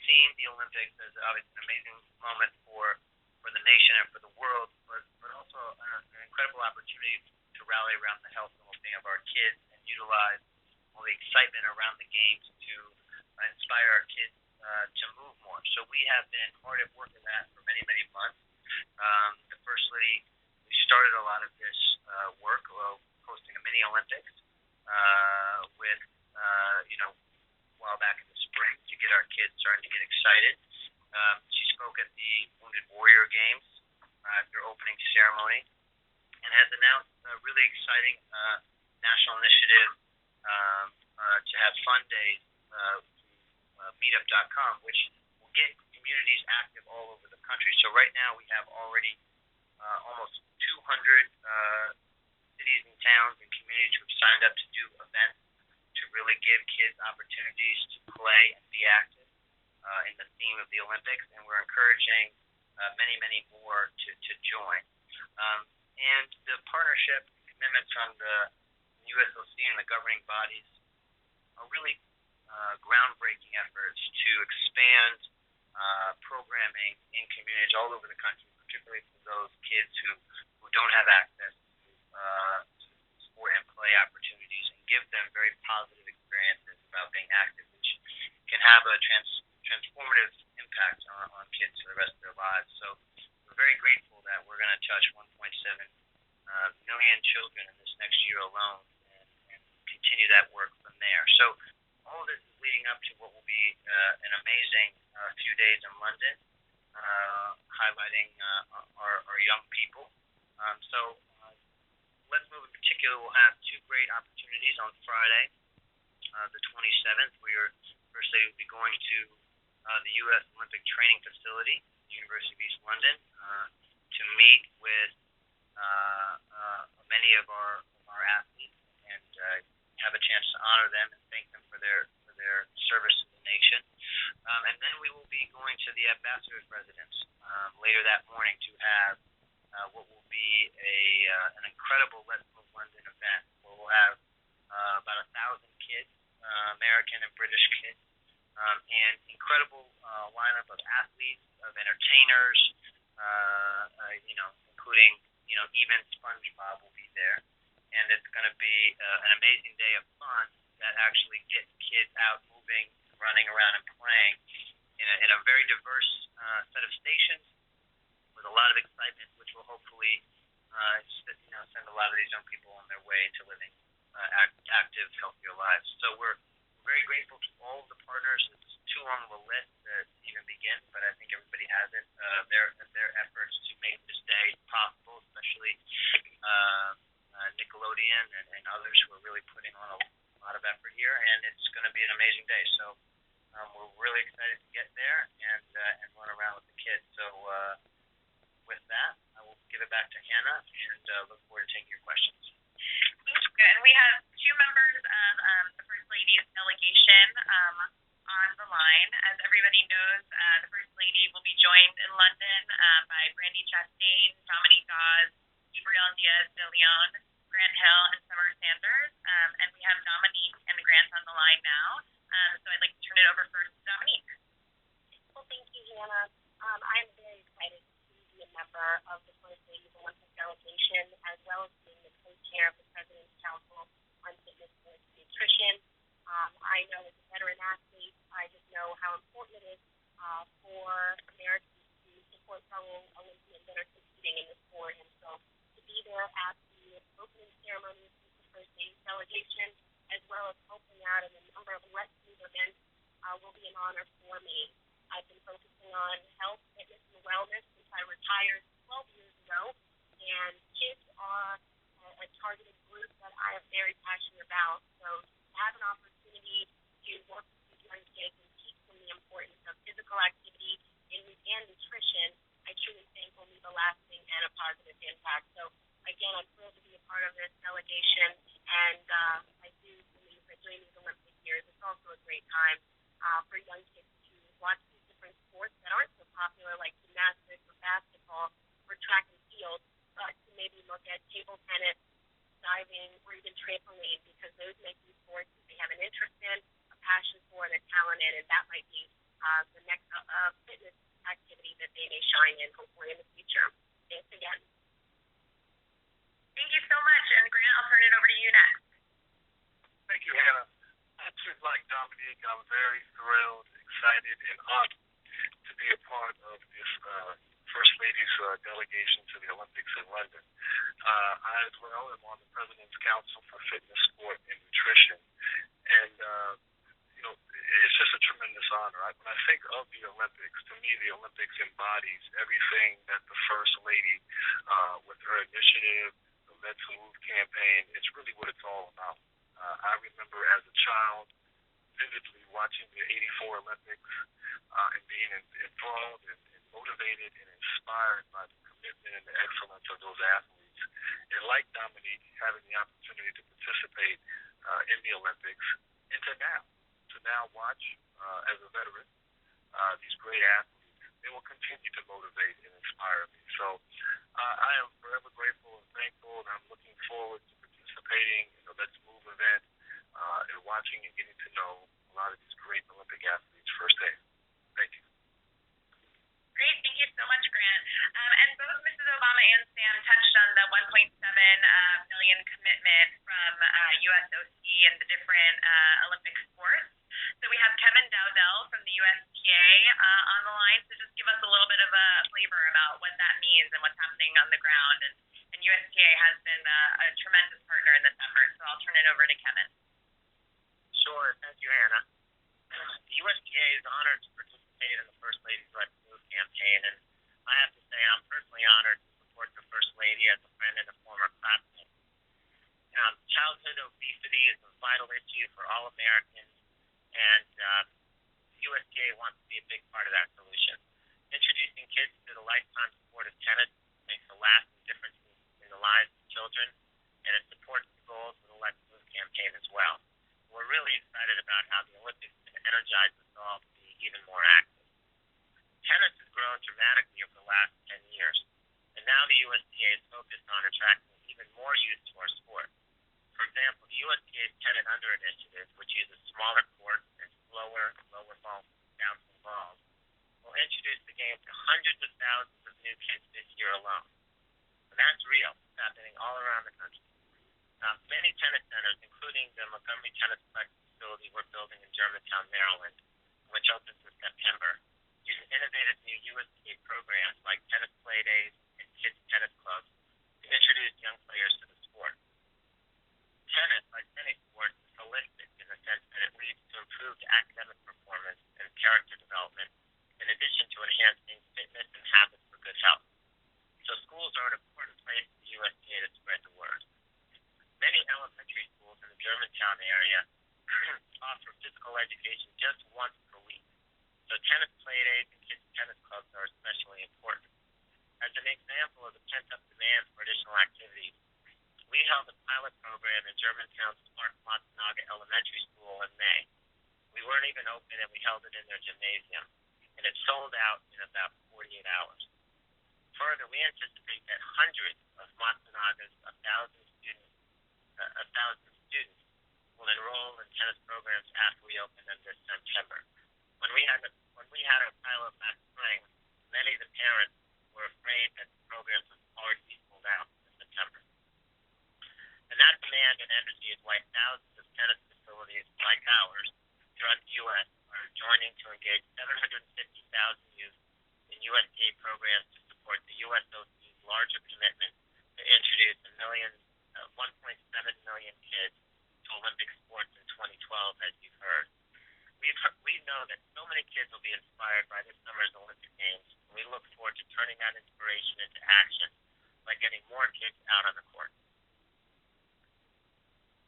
seen the Olympics as obviously an amazing moment for the nation and for the world, but also an incredible opportunity to rally around the health and well-being of our kids and utilize all the excitement around the games to inspire our kids to move more. So we have been hard at work in that for many, many months. The First Lady, we started a lot of this work, hosting a mini Olympics with, a while back in the spring to get our kids starting to get excited. She spoke at the Wounded Warrior Games, their opening ceremony, and has announced a really exciting national initiative to have fun days meetup.com, which will get communities active all over the country. So right now we have already almost 200 cities and towns and communities who have signed up to do events to really give kids opportunities to play and be active in the theme of the Olympics, and we're encouraging many, many more to join. And the partnership commitments from the USOC and the governing bodies are really groundbreaking efforts to expand programming in communities all over the country, particularly for those kids who don't have access to sport and play opportunities, and give them very positive experiences about being active, which can have a transformative impact on kids for the rest of their lives. So we're very grateful that we're going to touch 1.7 million children in this next year alone, and continue that work from there. So all of this is leading up to what will be an amazing few days in London. highlighting our young people. So let's move in particular. We'll have two great opportunities on Friday, the 27th. First Lady will be going to the U.S. Olympic Training Facility, University of East London, to meet with many of our athletes and have a chance to honor them and thank them for their service to the nation. And then we will be going to the ambassador's residence later that morning to have what will be an incredible Let's Move London event where we'll have about 1,000 kids, American and British kids, and incredible lineup of athletes, of entertainers, including even SpongeBob will be there, and it's going to be an amazing day of fun that actually gets kids out moving, running around, and playing in a very diverse set of stations with a lot of excitement, which will hopefully send a lot of these young people on their way to living active, healthier lives. So we're very grateful to all of the partners. It's too long of a list to even begin, but I think everybody has it. Their efforts to make this day possible, especially Nickelodeon and others who are really putting on a lot of effort here, and it's going to be an amazing day. So we're really excited to get there and run around with the kids. So with that, I will give it back to Hannah and look forward to taking your questions. Thank you. And we have two members of the First Lady's delegation on the line. As everybody knows, the First Lady will be joined in London by Brandy Chastain, Dominique Dawes, Gabriel Diaz de Leon, Grant Hill, and Summer Sanders. And we have Dominique and Grant on the line now. So I'd like to turn it over first to Dominique. Well, thank you, Hannah. I'm very excited to be a member of the First Lady's Olympic delegation, as well as being the co-chair of the President's Council on Fitness, Sports, and Nutrition. I know as a veteran athlete, I just know how important it is for Americans to support fellow Olympians that are competing in the sport. And so to be there at the opening ceremony with the First Lady's delegation, as well as helping out in a number of Let's Move events, will be an honor for me. I've been focusing on health, fitness, and wellness since I retired 12 years ago, and kids are a targeted group that I am very passionate about. So to have an opportunity to work with these young kids and teach them the importance of physical activity and nutrition, I truly think will leave a lasting and a positive impact. So again, I'm thrilled to be a part of this delegation, and I do believe that during these Olympic years, it's also a great time for young kids to watch these different sports that aren't so popular, like gymnastics or basketball or track and field, but to maybe look at table tennis, diving, or even trampoline, because those make these sports that they have an interest in, a passion for, and a talent in, and that might be the next fitness activity that they may shine in, hopefully in the future. Thanks again. Thank you so much. And Grant, I'll turn it over to you next. Thank you, Hannah. Just like Dominique, I'm very thrilled, excited, and honored to be a part of this First Lady's delegation to the Olympics in London. I, as well, am on the President's Council for Fitness, Sport, and Nutrition. And, it's just a tremendous honor. When I think of the Olympics, to me, the Olympics embodies everything that the First Lady, with her initiative, the Let's Move campaign, it's really what it's all about. I remember as a child vividly watching the '84 Olympics and being enthralled and motivated and inspired by the commitment and the excellence of those athletes. And like Dominique, having the opportunity to participate in the Olympics, and to now watch as a veteran these great athletes, they will continue to motivate and inspire me. So I am forever grateful and thankful, and I'm looking forward to participating in the Let's Move event and watching and getting to know a lot of these great Olympic athletes firsthand. Thank you. Great. Thank you so much, Grant. And both Mrs. Obama and Sam touched on the $1.7 million commitment from USOC and the different Olympic sports. So we have Kevin Dowdell from the USTA on the line. So just give us a little bit of a flavor about what that means and what's happening on the ground. And USTA has been a tremendous partner in this effort. So I'll turn it over to Kevin. Sure. Thank you, Hannah. The USDA is honored to participate in the First Lady's Let's Move campaign, and that solution. Introducing kids to the lifetime sport of tennis makes a lasting difference in the lives of children, and it supports the goals of the Let's Move campaign as well. We're really excited about how the Olympics can energize us all to be even more active. Tennis has grown dramatically over the last 10 years, and now the USTA is focused on attracting even more youth to our sport. For example, the USTA's Tennis Under initiative, which uses smaller courts and slower, lower ball bouncing balls, will introduce the game to hundreds of thousands of new kids this year alone. And that's real. It's happening all around the country. Many tennis centers, including the Montgomery Tennis Plex facility we're building in Germantown, Maryland, which opens in September, use innovative new USTA programs like tennis play days and kids tennis clubs to introduce young players to the sport. Tennis, like many sports, is holistic in the sense that it leads to improved academic performance and character development, in addition to enhancing fitness and habits for good health. So schools are an important place for the USTA to spread the word. Many elementary schools in the Germantown area offer physical education just once per week. So tennis play days and kids tennis clubs are especially important. As an example of the pent-up demand for additional activities, we held a pilot program in Germantown's Smart Matsunaga Elementary School in May. We weren't even open and we held it in their gymnasium, and it sold out in about 48 hours. Further, we anticipate that hundreds of Matsunaga's 1,000 students will enroll in tennis programs after we open them this September. When we had our pilot last spring, many of the parents were afraid that the programs would already be sold out in September. And that demand and energy is why thousands of tennis facilities like ours throughout the U.S. are joining to engage 750,000 youth in USTA programs to support the USOC's larger commitment to introduce 1.7 million kids to Olympic sports in 2012, as you've heard. We know that so many kids will be inspired by this summer's Olympic Games, and we look forward to turning that inspiration into action by getting more kids out on the court.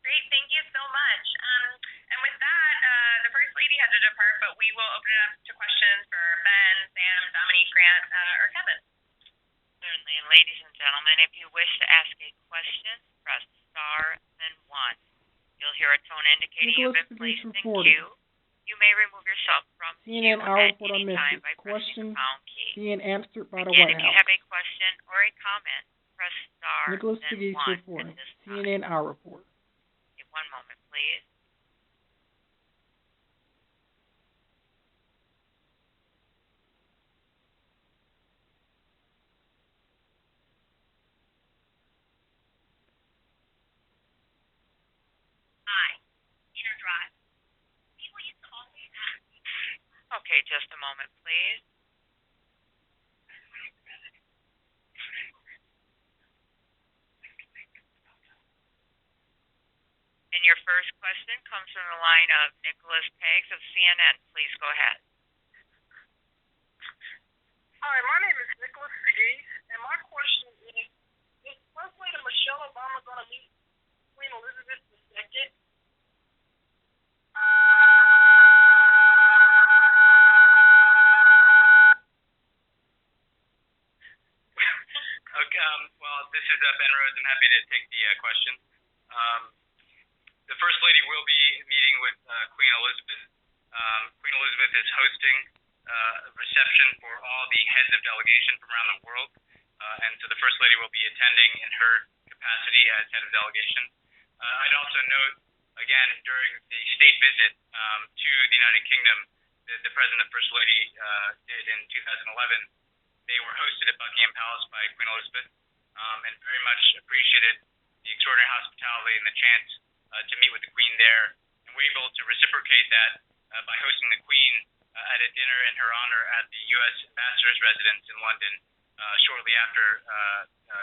Great, thank you so much. And with that, the First Lady had to depart, but we will open it up to questions for Ben, Sam, Dominique, Grant, or Kevin. Certainly, and ladies and gentlemen, if you wish to ask a question, press star, then 1. You'll hear a tone indicating you've been placed in queue. You may remove yourself from queue CNN Hour at Report any on time Memphis. by pressing Question the pound key. being answered by the Again, White if you House. have a question or a comment, press star, Nicholas then Pegues 1 reporting. at this time. CNN Hour Report. Okay, one moment, please. Okay, just a moment, please. And your first question comes from the line of Nicholas Pegues of CNN. Please go ahead. Hi, my name is Nicholas Pegues, and my question is First Lady Michelle Obama going to meet Queen Elizabeth II? Okay, well, this is Ben Rose. I'm happy to take the question. The First Lady will be meeting with Queen Elizabeth. Queen Elizabeth is hosting a reception for all the heads of delegation from around the world, and so the First Lady will be attending in her capacity as head of delegation. I'd also note, again, during the state visit to the United Kingdom that the President and First Lady did in 2011, they were hosted at Buckingham Palace by Queen Elizabeth, and very much appreciated the extraordinary hospitality and the chance to meet with the Queen there. And we're able to reciprocate that by hosting the Queen at a dinner in her honor at the U.S. Ambassador's residence in London shortly after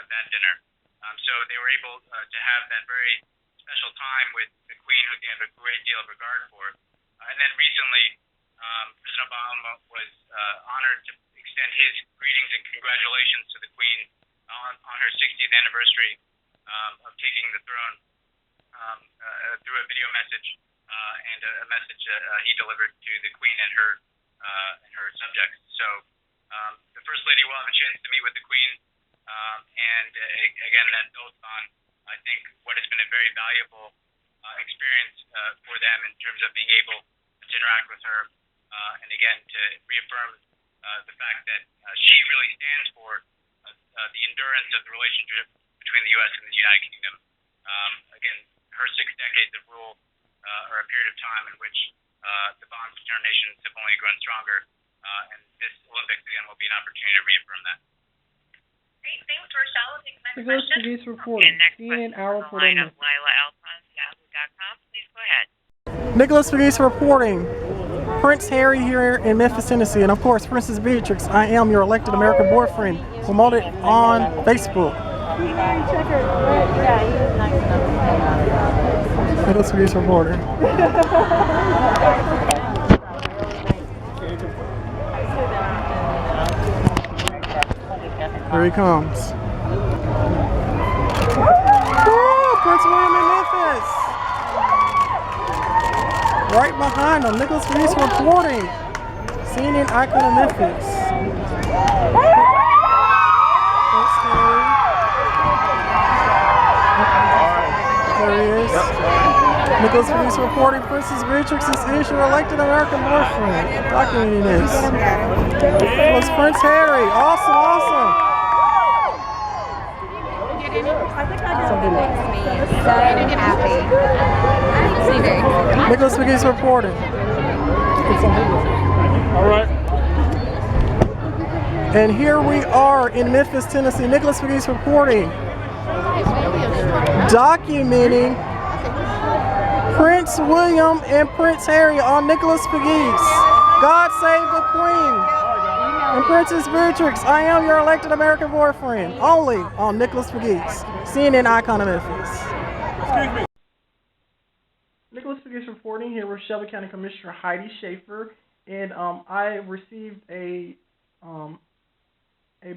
that dinner. So they were able to have that very special time with the Queen, who they have a great deal of regard for. And then recently, President Obama was honored to extend his greetings and congratulations to the Queen on her 60th anniversary of taking the throne through a video message and a message he delivered to the Queen and her and her subjects. So the First Lady will have a chance to meet with the Queen, and again, that builds on, I think, what has been a very valuable experience for them in terms of being able to interact with her, and again, to reaffirm the fact that she really stands for the endurance of the relationship between the U.S. and the United Kingdom. Again, her 6 decades of rule are a period of time in which the bonds between our nations have only grown stronger, and this Olympics, again, will be an opportunity to reaffirm that. Great, thanks, Rochelle. We'll take the next Nicholas question. Pegues reporting. CNN Hour for the Memphis. Lila Alphonse, Yahoo.com. Please go ahead. Nicholas Pegues reporting. Prince Harry here in Memphis, Tennessee, and of course, Princess Beatrix, I am your elected American boyfriend, promoted on Facebook. Nicholas Pegues reporting. Here he comes. Woo! Prince William in Memphis. Right behind him, Nicholas Pegues reporting. CNN icon of Memphis. There he is. Nicholas Pegues reporting. Princess Beatrix is your elected American boyfriend. Documenting this. It was Prince Harry. Awesome, awesome. Nicholas Pegues reporting. All right. And here we are in Memphis, Tennessee. Nicholas Pegues reporting, documenting Prince William and Prince Harry on Nicholas Pegues. God save the Queen. And Princess Beatrix, I am your elected American boyfriend. Only on Nicholas Pegues, CNN icon of Memphis. Excuse me. Nicholas Pegues reporting here with Shelby County Commissioner Heidi Schaefer, and I received a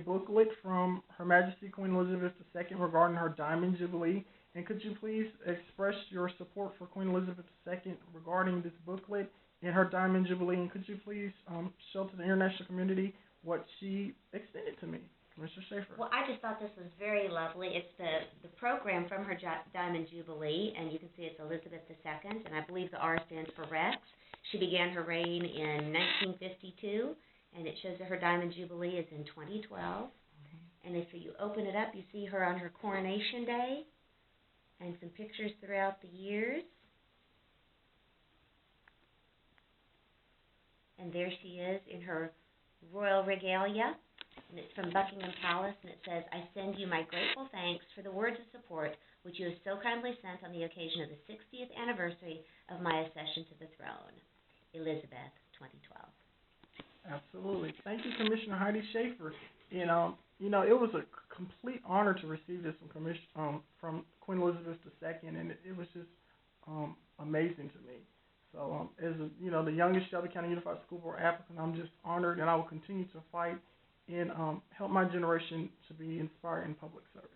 booklet from Her Majesty Queen Elizabeth II regarding her Diamond Jubilee. And could you please express your support for Queen Elizabeth II regarding this booklet and her Diamond Jubilee? And could you please show to the international community what she extended to me, Commissioner Schaefer? Well, I just thought this was very lovely. It's the program from her Diamond Jubilee, and you can see it's Elizabeth II, and I believe the R stands for Rex. She began her reign in 1952, and it shows that her Diamond Jubilee is in 2012. And if you open it up, you see her on her coronation day, and some pictures throughout the years. And there she is in her royal regalia, and it's from Buckingham Palace, and it says, "I send you my grateful thanks for the words of support which you have so kindly sent on the occasion of the 60th anniversary of my accession to the throne. Elizabeth, 2012. Absolutely. Thank you, Commissioner Heidi Schaefer. It was a complete honor to receive this from Queen Elizabeth II, and it was just amazing to me. So, as the youngest Shelby County Unified School Board applicant, I'm just honored, and I will continue to fight and help my generation to be inspired in public service.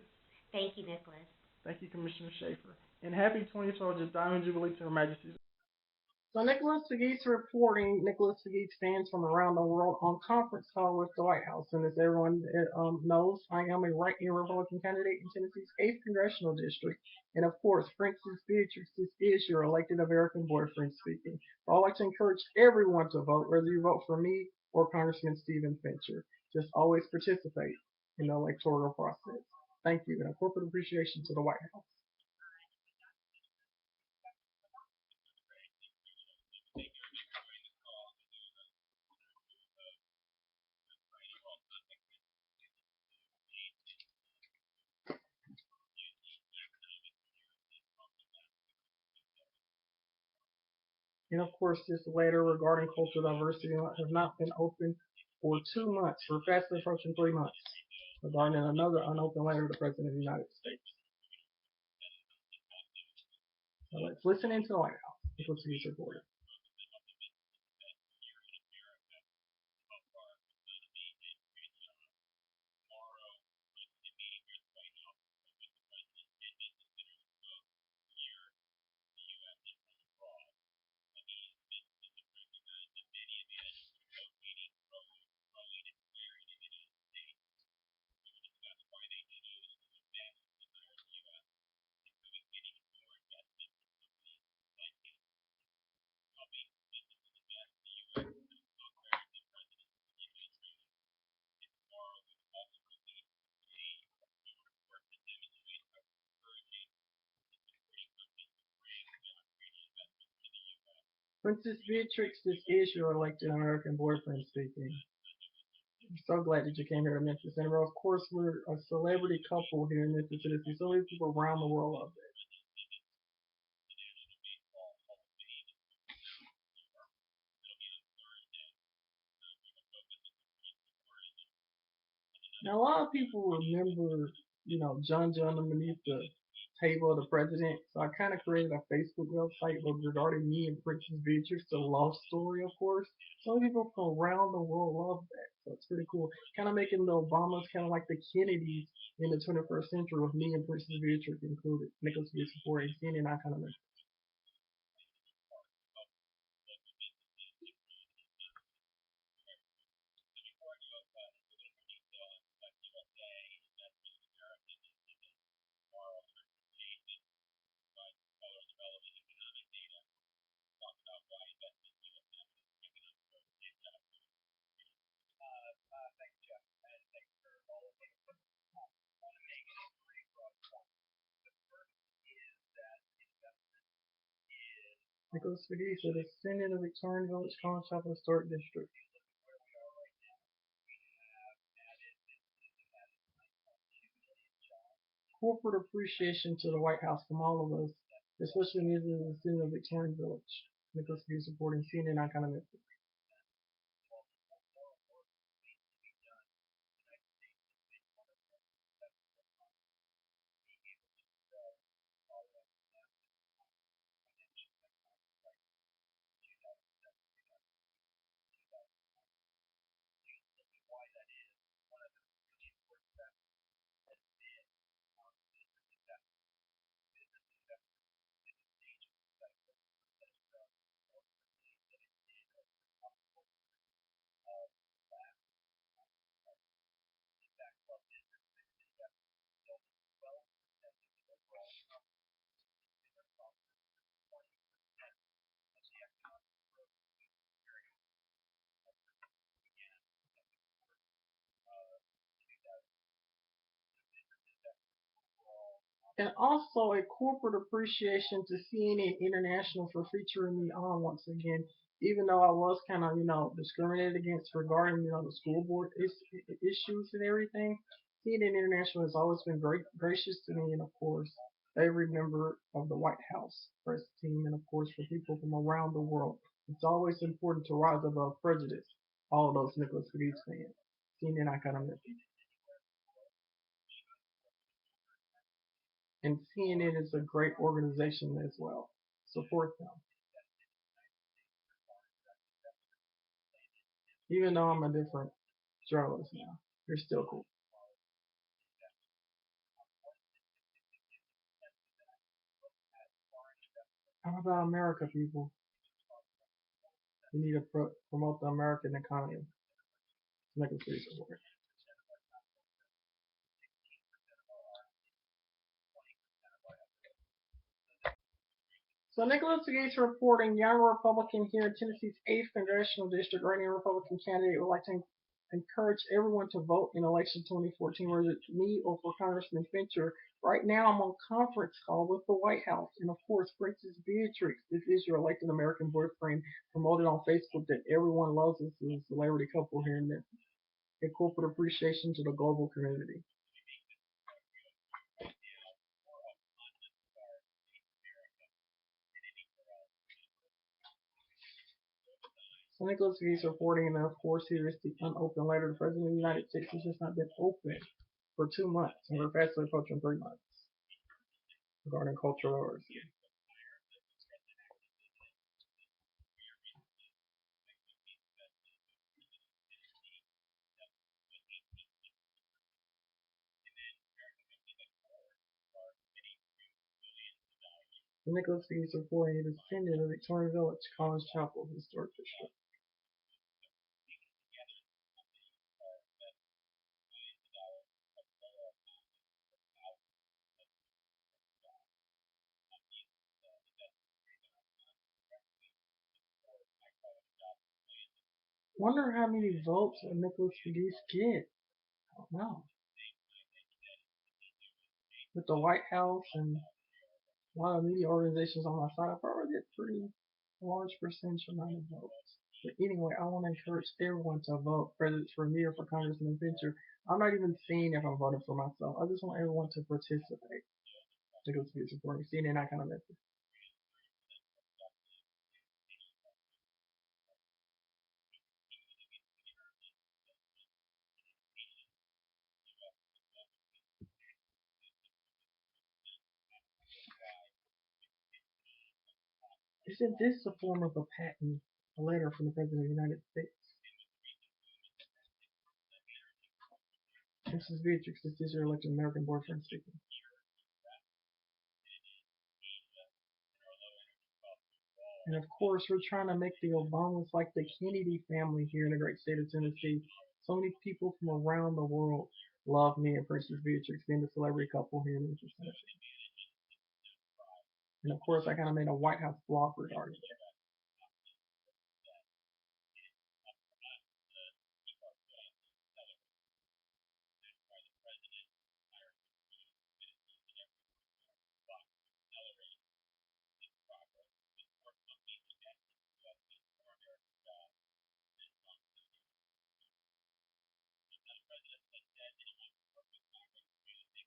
Thank you, Nicholas. Thank you, Commissioner Schaefer. And happy 2012 Diamond Jubilee to Her Majesty. So Nicholas Pegues reporting. Nicholas Pegues fans from around the world on conference call with the White House. And as everyone knows, I am a right-wing Republican candidate in Tennessee's 8th Congressional District. And of course, Princess Beatrix, this is your elected American boyfriend speaking. So I'd like to encourage everyone to vote, whether you vote for me or Congressman Stephen Fincher. Just always participate in the electoral process. Thank you, and a corporate appreciation to the White House. And of course, this letter regarding cultural diversity has not been open for 2 months. We're fast approaching 3 months regarding another unopened letter to the President of the United States. So let's listen into the White House. Let's see what's reported. Princess Beatrix, this is your elected American boyfriend speaking. I'm so glad that you came here to Memphis. And of course, we're a celebrity couple here in Memphis, Tennessee. So many people around the world love it. Now, a lot of people remember, John underneath the table of the president. So I kind of created a Facebook website regarding me and Princess Beatrix, the love story, of course. Some people from around the world love that. So it's pretty cool. Kind of making the Obamas kind of like the Kennedys in the 21st century with me and Princess Beatrix included. Nicholas Beatrix before 18 and I kind of make. Nicholas McGee said it's sending a return village concept historic district. Corporate appreciation to the White House from all of us, especially news in the city of Victorian Village. Nicholas McGee supporting CNN kind of. And also a corporate appreciation to CNN International for featuring me on once again, even though I was kind of, discriminated against regarding, the school board issues and everything. CNN International has always been gracious to me, and of course, every member of the White House press team, and of course, for people from around the world. It's always important to rise above prejudice. All of those Nicholas Cadiz fans. CNN, I kind of miss it. And CNN is a great organization as well. Support them. Even though I'm a different journalist now, you're still cool. How about America, people? We need to promote the American economy. Make a free support. So Nicholas Gates reporting young Republican here in Tennessee's 8th Congressional District, running Republican candidate would like to encourage everyone to vote in election 2014, whether it's me or for Congressman Fincher. Right now I'm on conference call with the White House. And of course, Princess Beatrix, this is your elected American boyfriend, promoted on Facebook that everyone loves us as a celebrity couple here in Memphis. A corporate appreciation to the global community. So Nicholas is reporting, and of course, here is the unopened letter. The President of the United States has just not been open for 2 months, and we're fastly approaching 3 months regarding cultural literacy. So Nicholas is reporting it is attended the Victoria Village College Chapel Historic District. Wonder how many votes Nicholas Cadiz get. I don't know. With the White House and a lot of media organizations on my side, I probably get a large percentage amount of votes. But anyway, I want to encourage everyone to vote, whether it's for me or for Congressman Fincher. I'm not even seeing if I'm voting for myself. I just want everyone to participate. To go to be supporting. Seeing it, I kind of miss it. Isn't this a form of a patent, a letter from the President of the United States? Mrs. Beatrix, this is your elected American boyfriend speaking. And of course, we're trying to make the Obamas like the Kennedy family here in the great state of Tennessee. So many people from around the world love me and Princess Beatrix being the celebrity couple here in Memphis, Tennessee. And of course, I kind of made a White House blog regarding it.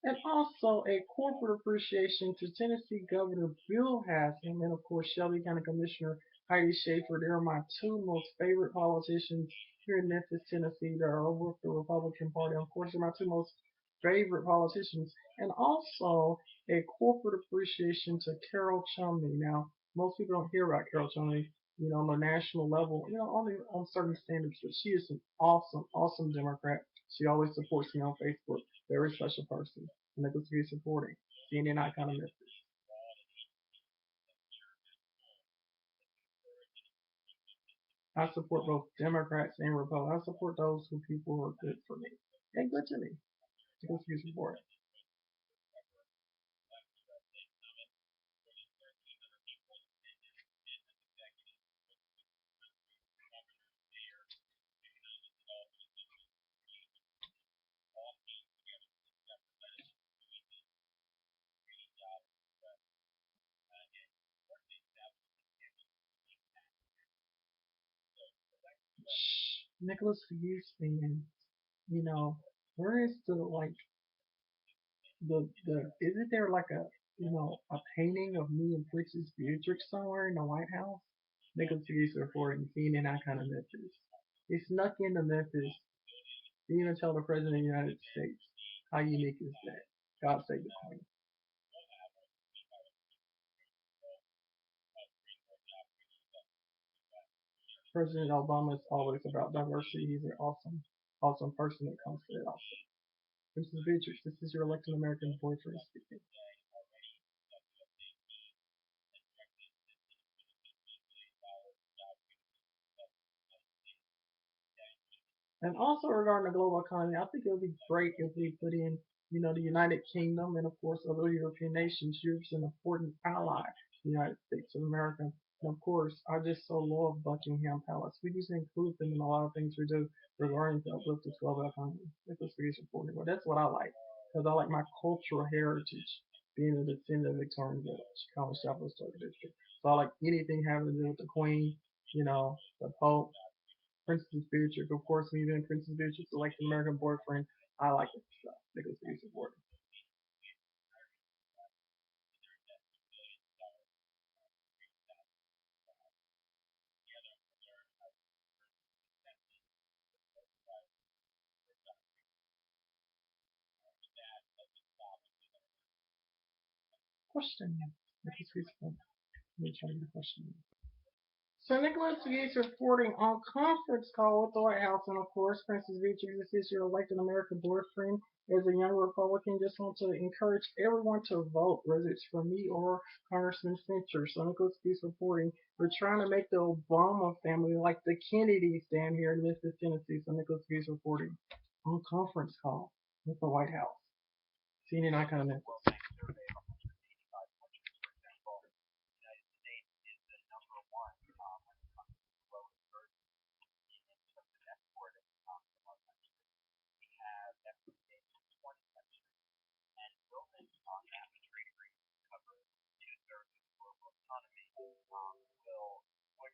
And also a corporate appreciation to Tennessee Governor Bill Haslam and of course Shelby County Commissioner Heidi Schaefer. They're my two most favorite politicians here in Memphis, Tennessee that are over with the Republican Party. Of course, they're my two most favorite politicians. And also a corporate appreciation to Carol Chumney. Now, most people don't hear about Carol Chumney, on the national level, only on certain standards, but she is an awesome, awesome Democrat. She always supports me on Facebook. Very special person. And that goes to be supporting. CNN icon of Memphis. I support both Democrats and Republicans. I support those who people who are good for me and good to me. It goes to be supporting. Nicholas Hughes fans, where is the isn't there like a painting of me and Princess Beatrix somewhere in the White House? Nicholas Hughes reporting, CNN icon of Memphis. He snuck into Memphis. Didn't even tell the President of the United States. How unique is that? God save the Queen. President Obama is always about diversity. He's an awesome, awesome person when it comes to it also. Princess Beatrix, this is your elected American boyfriend speaking. And also regarding the global economy, I think it would be great if we put in, the United Kingdom and of course other European nations. Europe's an important ally to the United States of America. And of course, I just so love Buckingham Palace. We just include them in a lot of things we do regarding the uplift of global economy. If it's really important. Well, that's what I like. Because I like my cultural heritage being a descendant of Victorian village, College Southwest District. So I like anything having to do with the Queen, the Pope, Princess Beatrix, of course, me being Princess Beatrix, like the American boyfriend, I like it stuff. Because he's supportive. Question. Because he's let me try to question. So Nicholas Gates reporting on conference call with the White House, and of course, Princess Beatrix, this is your elected American boyfriend. As a young Republican, just want to encourage everyone to vote, whether it's for me or Congressman Fincher. So Nicholas Gates reporting, we're trying to make the Obama family like the Kennedys down here in Memphis, Tennessee. So Nicholas Gates reporting on conference call with the White House. CNN icon of Memphis.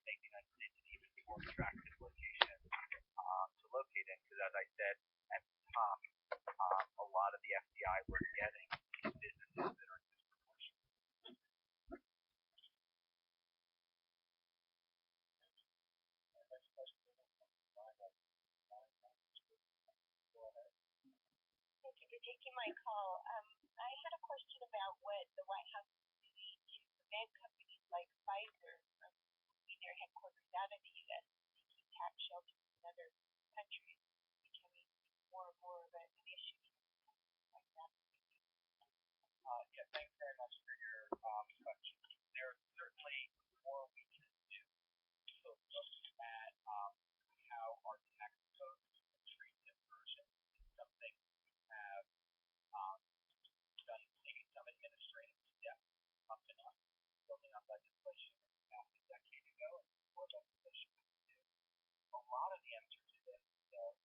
make the United States an even more attractive location to locate in. Because as I said at the top, a lot of the FDI we're getting is businesses that are Thank you for taking my call. I had a question about what the White House is doing to prevent companies like Pfizer from moving their headquarters out of the U.S. and seeking tax shelters in other countries, becoming more and more of an issue like that. Yeah, thanks very much for your question. There's certainly more we can do to look at how our tax codes treat diversion. It's something we have taken some administrative steps up and up, building on legislation that passed a decade ago and more legislation we can do. A lot of the answer to this, though,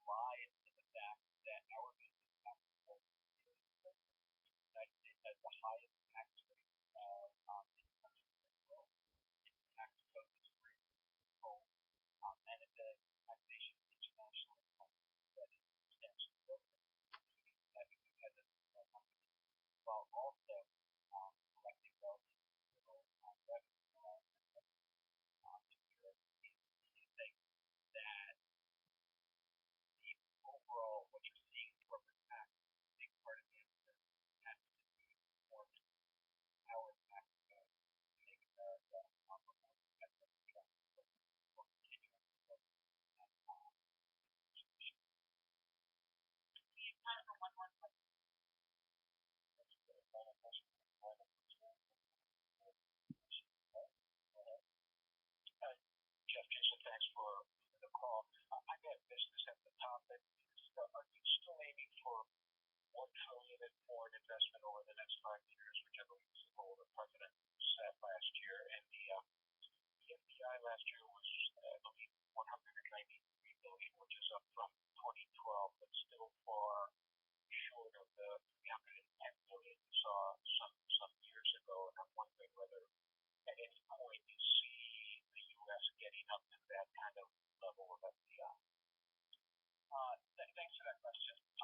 lies in the fact that our business tax code is the United States has the highest tax rate of any country in the world. Its tax code is free control, and it's a taxation internationally that is substantially lower than because of small companies, while also collecting relatively little revenue we think that the overall what you're seeing in corporate tax, a big part of the answer has to do more with our tax code to make America a more competitive and attractive for continuing to look at solutions. We have time for one more question. Final question. Jeff, Jason, thanks for the call. I may have missed this at the top, but are you still aiming for $1 trillion in foreign investment over the next 5 years, which I believe is the goal the president set last year? And the FDI last year was, I believe, $193 billion, which is up from 2012, but still far short of the $310 billion we saw some years ago. And I'm wondering whether at any point you see the U.S. getting up to that kind of level of FDI. Thanks for that question. First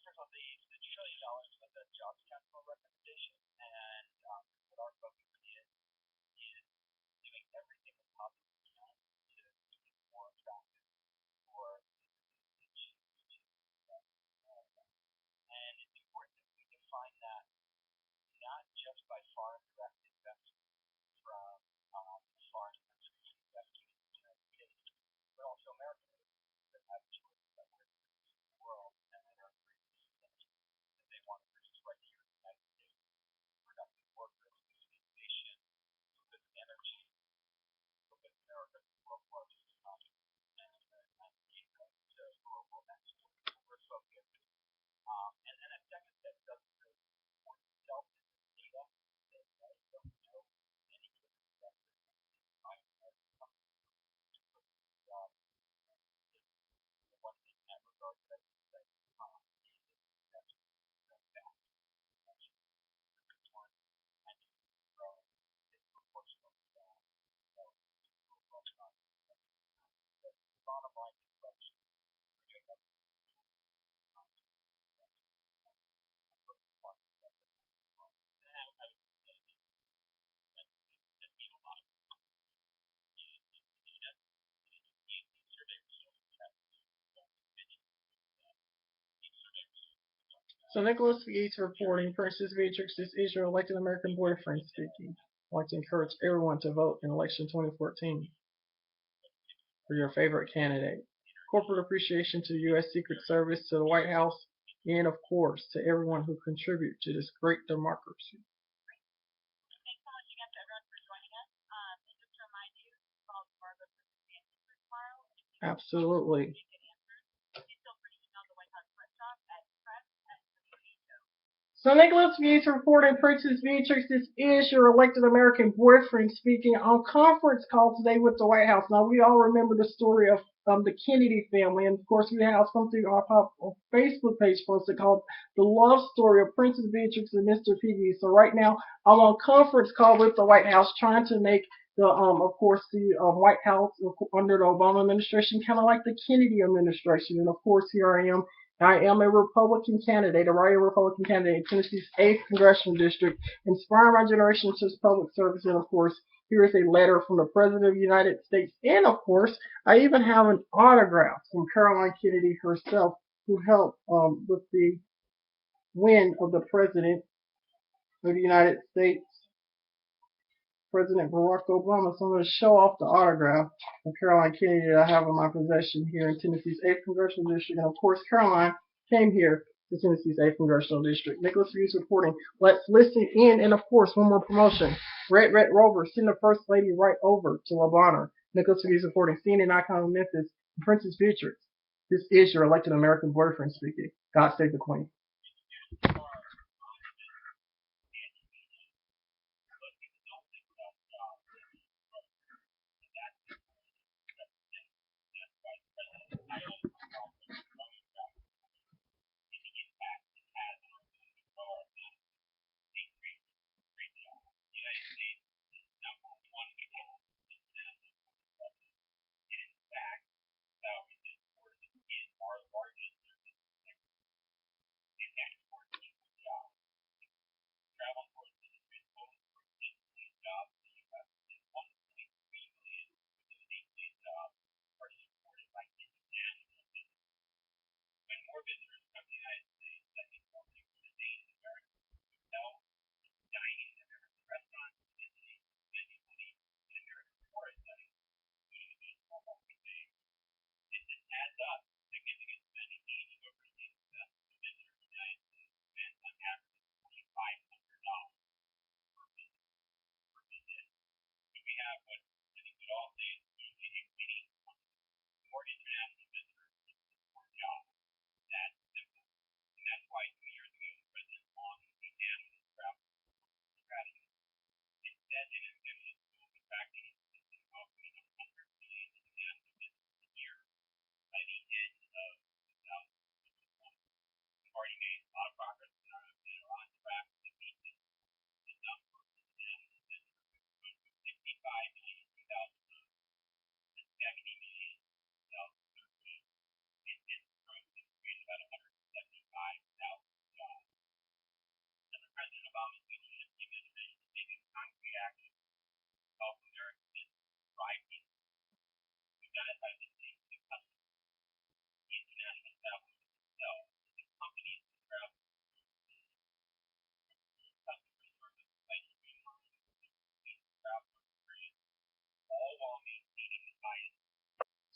of all, the $1 trillion was the jobs capital recommendation, and what our focus is doing everything we possibly can to make it more attractive for businesses to choose to invest in America. And it's important that we define that not just by foreign direct investment from foreign countries investing in the United States, but also American businesses that have choices that we're in the world and that are increasingly that they want to purchase right here in the United States. Productive workers, innovation, good energy, look at America's world largest economy and gateway to global export. So we're focused. And then a second step doesn't really support itself in the data that I don't know any given investor by American companies to put this job the one thing in that regard that I think that is that's fast. That's one and growing disproportionately fast. So the bottom line is question. So Nicholas Pegues reporting, Princess Beatrix, this is your elected American boyfriend speaking. I'd like to encourage everyone to vote in election 2014 for your favorite candidate. Corporate appreciation to the U.S. Secret Service, to the White House, and of course to everyone who contribute to this great democracy. Thanks so much again to everyone for joining us. And just to remind you, follow Margo for the answer tomorrow. Absolutely. So Nicholas Pegues reporting, Princess Beatrix, this is your elected American boyfriend speaking on conference call today with the White House. Now, we all remember the story of the Kennedy family, and of course we have something on our Facebook page posted called The Love Story of Princess Beatrix and Mr. Pegues. So right now, I'm on conference call with the White House trying to make of course, the White House under the Obama administration, kind of like the Kennedy administration. And of course, here I am. I am a Republican candidate, a writer Republican candidate in Tennessee's 8th congressional district, inspiring my generation to public service. And of course, here is a letter from the President of the United States. And of course, I even have an autograph from Caroline Kennedy herself, who helped with the win of the President of the United States, President Barack Obama. So I'm going to show off the autograph of Caroline Kennedy that I have in my possession here in Tennessee's 8th Congressional District. And of course, Caroline came here to Tennessee's 8th Congressional District. Nicholas Hughes reporting. Let's listen in. And of course, one more promotion. Red Rover, send the First Lady right over to LaBonner. Nicholas Hughes reporting. CNN icon of Memphis, Princess Beatrix. This is your elected American boyfriend speaking. God save the Queen.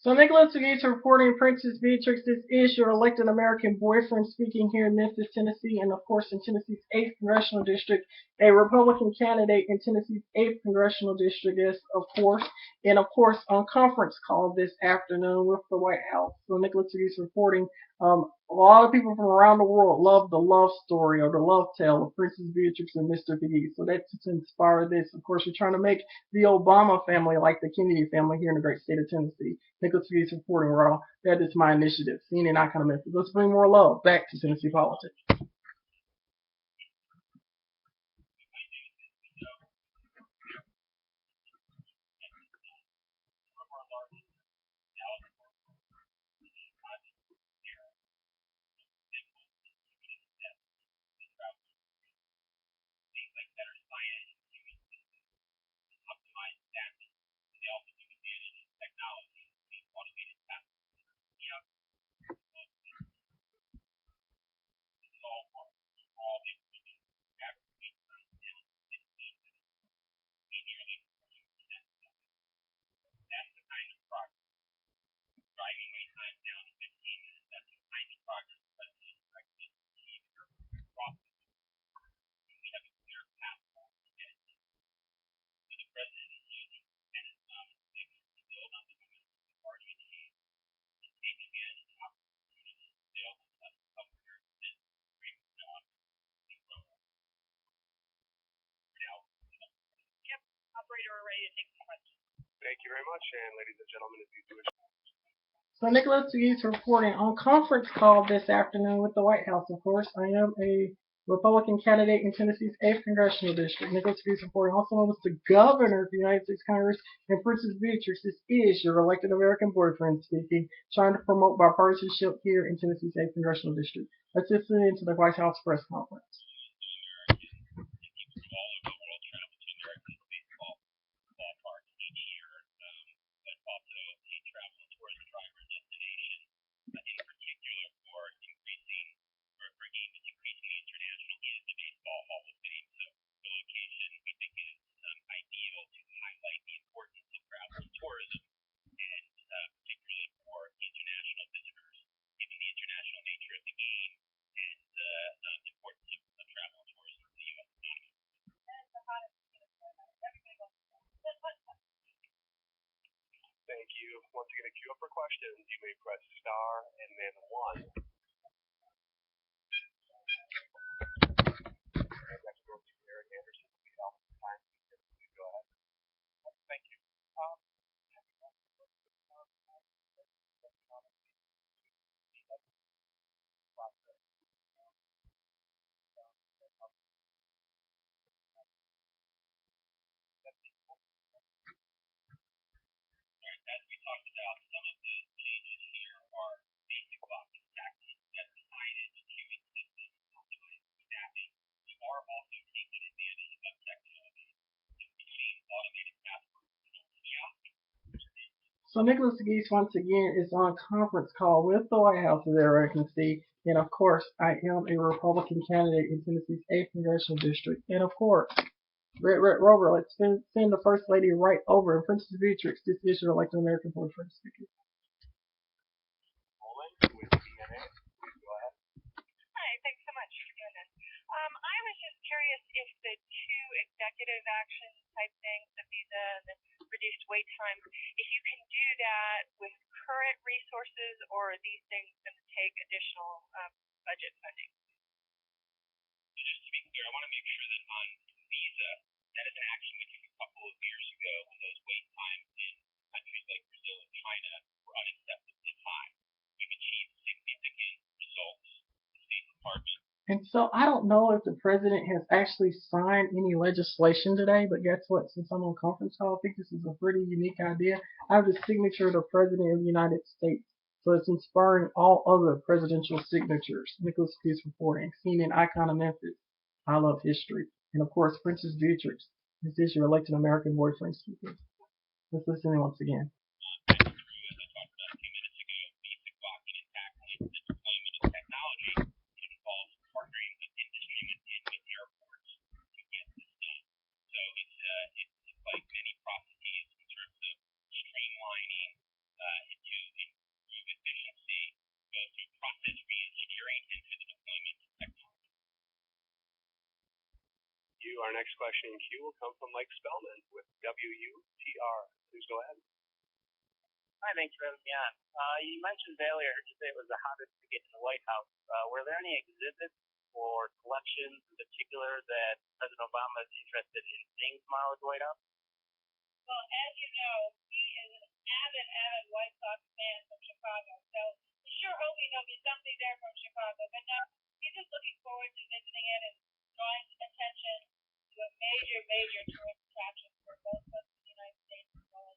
So Nicholas Gates reporting Princess Beatrix. This is your elected American boyfriend speaking here in Memphis, Tennessee, and of course in Tennessee's 8th Congressional District. A Republican candidate in Tennessee's 8th Congressional District is, of course, and of course on conference call this afternoon with the White House. So Nicholas Gates reporting. A lot of people from around the world love the love story or the love tale of Princess Beatrix and Mr. Pegues. So that's to inspire this. Of course, we're trying to make the Obama family like the Kennedy family here in the great state of Tennessee. Nicholas Hughes reporting, Raw. That is my initiative. CNN icon of Memphis. Let's bring more love back to Tennessee politics. Thank you very much, and ladies and gentlemen, if you do So Nicholas Hughes reporting on conference call this afternoon with the White House. Of course, I am a Republican candidate in Tennessee's 8th Congressional District. Nicholas Pegues reporting, also known as the Governor of the United States Congress, and Princess Beatrix. This is your elected American boyfriend speaking, trying to promote bipartisanship here in Tennessee's 8th Congressional District. Let's listen into the White House press conference. Thank you. Once again, to queue up for questions, you may press star and then 1. And next goes to Eric Anderson with the Alpha Time. Please go ahead. Thank you. So Nicholas Pegues once again is on conference call with the White House, as everyone can see. And of course, I am a Republican candidate in Tennessee's 8th Congressional District. And of course, Red Rover, let's send the First Lady right over. And Princess Beatrix, this is your elected American boyfriend speaking. Hi, thanks so much for doing this. I was just curious if the two executive action type things, the visa and the reduced wait time, if you can do that with current resources, or are these things going to take additional budget funding? Just to be clear, I want to make sure that on visa, that is an action we took a couple of years ago when those wait times in countries like Brazil and China were unacceptably high. We've achieved significant results in state departments. And so I don't know if the president has actually signed any legislation today, but guess what? Since I'm on conference call, I think this is a pretty unique idea. I have the signature of the President of the United States. So it's inspiring all other presidential signatures. Nicholas Pegues reporting, CNN icon of Memphis. I love history. And of course, Princess Beatrix. This is your elected American boyfriend speaking. Let's listen in once again. Our next question in queue will come from Mike Spellman with WUTR. Please go ahead. Hi, thanks for having me on. You mentioned earlier today it was the hottest ticket in the White House. Were there any exhibits or collections in particular that President Obama is interested in seeing tomorrow at the White House? Well, as you know, he is an avid White Sox fan from Chicago, so we're sure hoping there'll be something there from Chicago. But no, he's just looking forward to visiting it and drawing attention to a major tourist attraction for both of the United States as well as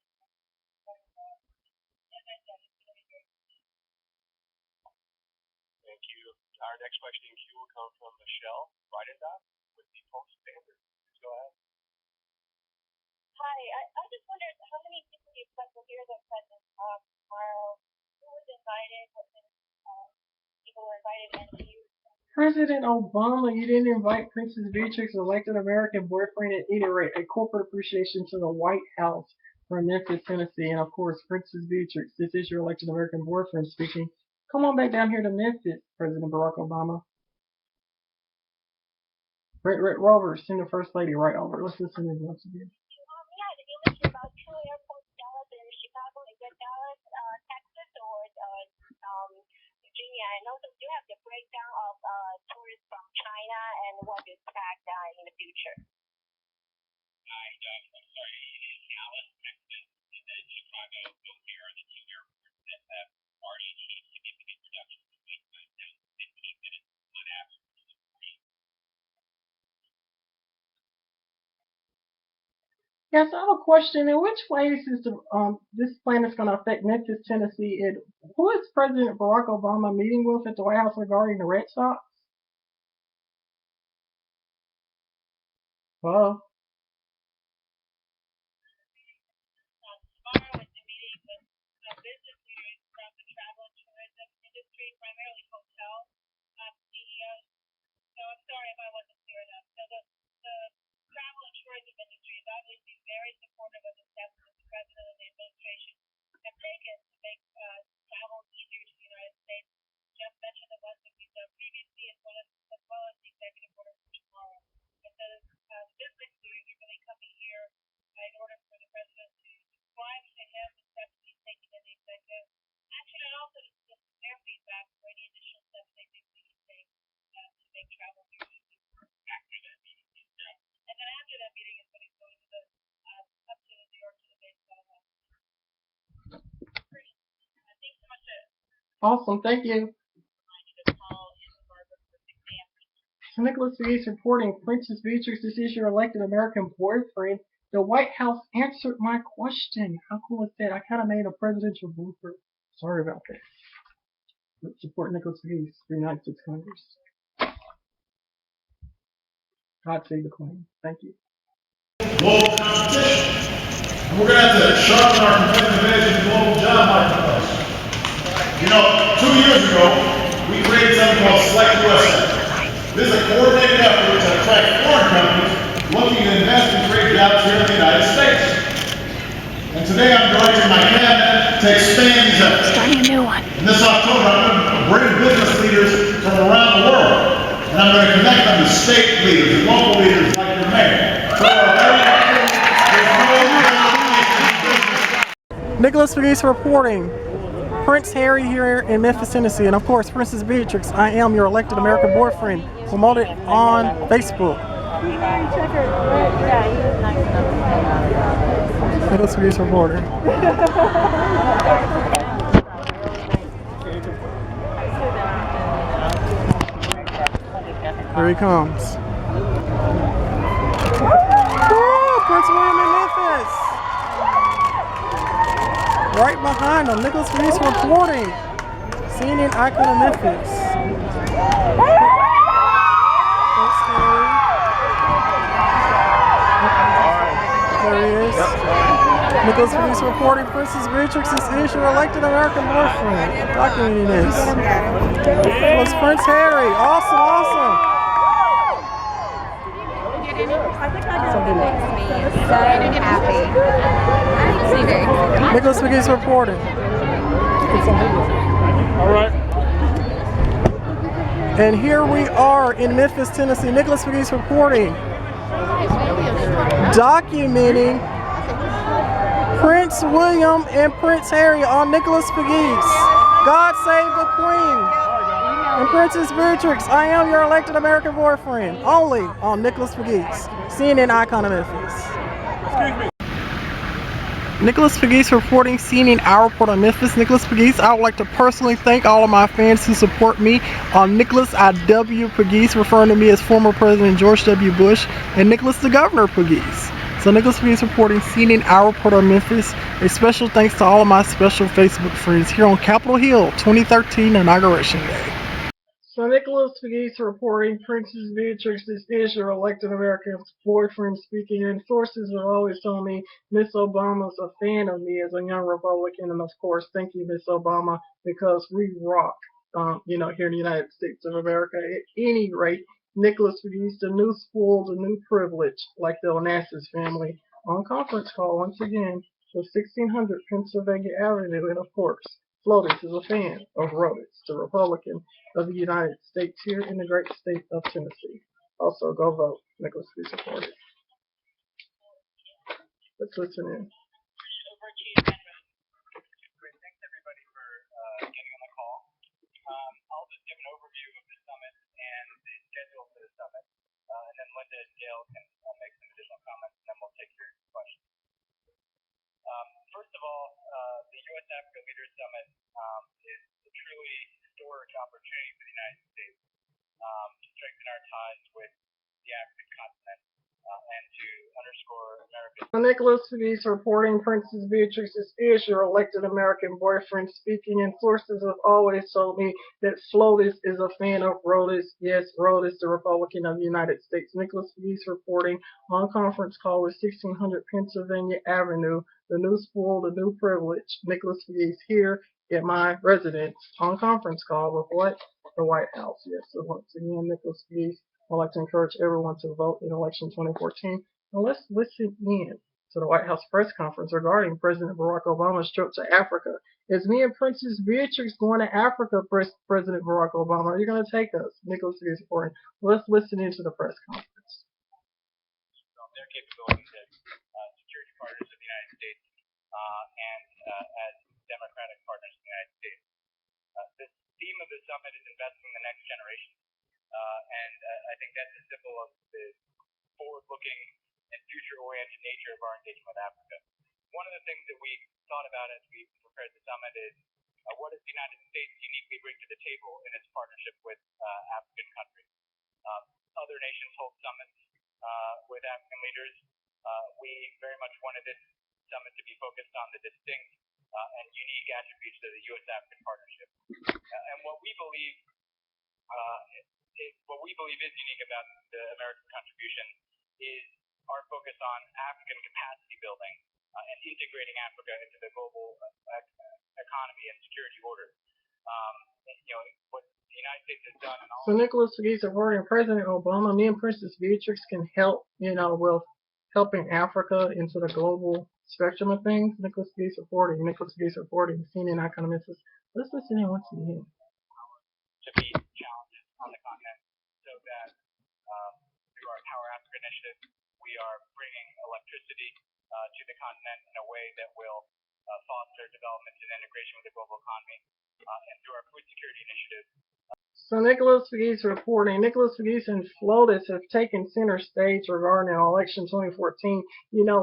as I said, it's going to be very good. Thank you. Our next question in queue will come from Michelle Breidenbach with the Post Standard. Please go ahead. Hi, I just wondered how many people you expect will hear the president talk tomorrow? Who was invited? What people were invited, and you? President Obama, you didn't invite Princess Beatrix, elected American boyfriend, at any rate. A corporate appreciation to the White House from Memphis, Tennessee. And of course, Princess Beatrix, this is your elected American boyfriend speaking. Come on back down here to Memphis, President Barack Obama. Red Rover, send the First Lady right over. Let's listen to this once again. Yeah, did you mention about two airports, Dallas and Chicago? Is it Dallas, Texas, or Virginia? And also, do you have the breakdown of tourists from China and what is packed in the future? I'm sorry, it is Dallas, Texas, and then Chicago. Both here are the two airports that have already achieved significant reductions in wait time, down to 15 minutes on average. Yes, I have a question. In which ways is this plan is going to affect Memphis, Tennessee? And who is President Barack Obama meeting with at the White House regarding the Red Sox? Well, awesome. Thank you. Nicholas Pegues reporting Princess Beatrix is your elected American boyfriend. The White House answered my question. How cool is that? I kind of made a presidential blooper. Sorry about that. Let's support Nicholas Pegues, 396 Congress. God save the Queen. Thank you. Global competition. And we're going to have to sharpen our competitive edge in the global job marketplace. You know, 2 years ago, we created something called Select USA. This is a coordinated effort to attract foreign companies looking to invest and create jobs here in the United States. And today I'm directing my cabinet to expand these efforts. Starting a new one. And this October, I'm going to bring business leaders from around the world. And I'm going to connect them to state leaders and local leaders like your mayor. So Nicholas Pegues reporting. Prince Harry here in Memphis, Tennessee, and of course, Princess Beatrix, I am your elected American boyfriend, promoted on Facebook. Nicholas Pegues reporting. Here he comes. Woo! Prince William in Memphis! Right behind him, Nicholas Pegues reporting. CNN icon of Memphis. There he is. Nicholas Pegues reporting Princess Beatrix is your elected American boyfriend. Documenting this. It was Prince Harry. Awesome, awesome. Nicholas Pegues reporting. All right. And here we are in Memphis, Tennessee. Nicholas Pegues reporting, documenting Prince William and Prince Harry on Nicholas Pegues. God save the Queen. And Princess Beatrix, I am your elected American boyfriend. Only on Nicholas Pegues, CNN icon of Memphis. Excuse me. Nicholas Pegues reporting, CNN Our Report on Memphis. Nicholas Pegues, I would like to personally thank all of my fans who support me on Nicholas I.W. Pegues, referring to me as former President George W. Bush, and Nicholas the Governor Pegues. So Nicholas Pegues reporting, CNN Our Report on Memphis. A special thanks to all of my special Facebook friends here on Capitol Hill 2013 Inauguration Day. So Nicholas Pegues reporting Princess Beatrix is your elected American boyfriend speaking, and sources have always told me Miss Obama's a fan of me as a young Republican, and of course, thank you, Miss Obama, because we rock, here in the United States of America. At any rate, Nicholas Pegues, the new spoil, the new privilege, like the Onassis family, on conference call once again with 1600 Pennsylvania Avenue, and of course, Flotus is a fan of Rhodes, the Republican of the United States here in the great state of Tennessee. Also, go vote. Nicholas Pegues supported. Let's listen in. Thanks everybody for getting on the call. I'll just give an overview of the summit and the schedule for the summit, and then Linda and Gail can make some additional comments, and then we'll take your questions. First of all, the U.S. Africa Leaders Summit is a truly historic opportunity for the United States to strengthen our ties with the African continent and to underscore America's. Nicholas Pegues reporting Princess Beatrix is your elected American boyfriend speaking, and sources have always told me that Flotus is a fan of Rhodes. Yes, Rhodes, the Republican of the United States. Nicholas Pegues reporting on conference call with 1600 Pennsylvania Avenue, the new school, the new privilege. Nicholas Pegues here at my residence on conference call with what? The White House. Yes, so once again, Nicholas Pegues. I'd like to encourage everyone to vote in election 2014. Now let's listen in to the White House press conference regarding President Barack Obama's trip to Africa. Is me and Princess Beatrix going to Africa, President Barack Obama? Are you going to take us? Nicholas is reporting. Let's listen into the press conference. Their capabilities as security partners of the United States and as democratic partners of the United States. The theme of the summit is investing in the next generation, and I think that's a symbol of the forward-looking and future-oriented nature of our engagement with Africa. One of the things that we thought about as we prepared the summit is what does the United States uniquely bring to the table in its partnership with African countries? Other nations hold summits with African leaders. We very much wanted this summit to be focused on the distinct and unique attributes of the U.S.-African partnership. And what we believe is unique about the American contribution is our focus on African capacity building and integrating Africa into the global economy and security order. What the United States has done. So Nicholas Pegues reporting President Obama, me and Princess Beatrix can help, with helping Africa into the global spectrum of things. Nicholas Pegues reporting, CNN Economists. Let's listen in once again. To meet challenges on the continent so that through our Power Africa initiative, we are bringing electricity to the continent in a way that will foster development and integration with the global economy. And through our food security initiative. So Nicholas Pegues reporting, Nicholas Pegues and Flotus have taken center stage regarding election 2014.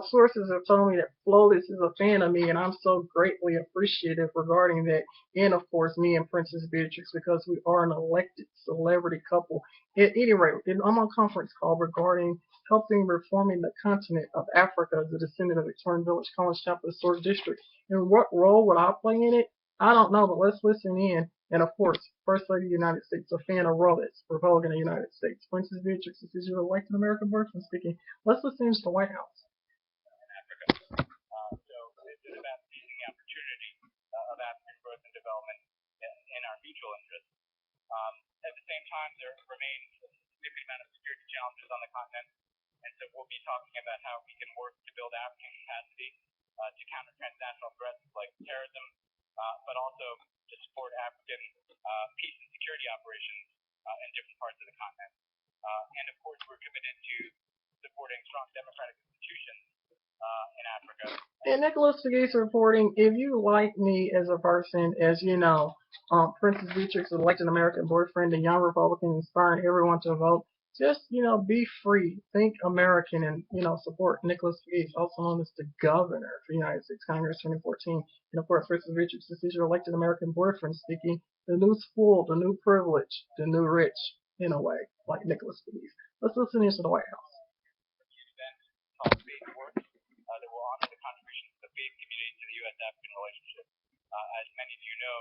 Sources have told me that Flotus is a fan of me, and I'm so greatly appreciative regarding that. And of course, me and Princess Beatrix, because we are an elected celebrity couple. At any rate, I'm on a conference call regarding helping reforming the continent of Africa as a descendant of Victorian Village College Chapel Source District. And what role would I play in it? I don't know, but let's listen in. And of course, First Lady of the United States, a fan of Rhodes, Republican of the United States. Princess Beatrix, this is your elected American boyfriend speaking. Let's listen to the White House. Africa. So it's about seizing the opportunity of African growth and development in our mutual interest. At the same time, there remains a significant amount of security challenges on the continent, and so we'll be talking about how we can work to build African capacity to counter transnational threats like terrorism, but also to support African peace and security operations in different parts of the continent. And of course, we're committed to supporting strong democratic institutions in Africa. And Nicholas Pegues reporting, if you like me as a person, as you know, Princess Beatrix is elected American boyfriend, a young Republican inspiring everyone to vote. Just, be free, think American, and, support Nicholas Pegues, also known as the governor of the United States Congress 2014. And of course, Princess Beatrix is your elected American boyfriend speaking, the new school, the new privilege, the new rich, in a way, like Nicholas Pegues. Let's listen into the White House. That will honor the contributions of the faith community to the U.S.-African relationship. As many of you know,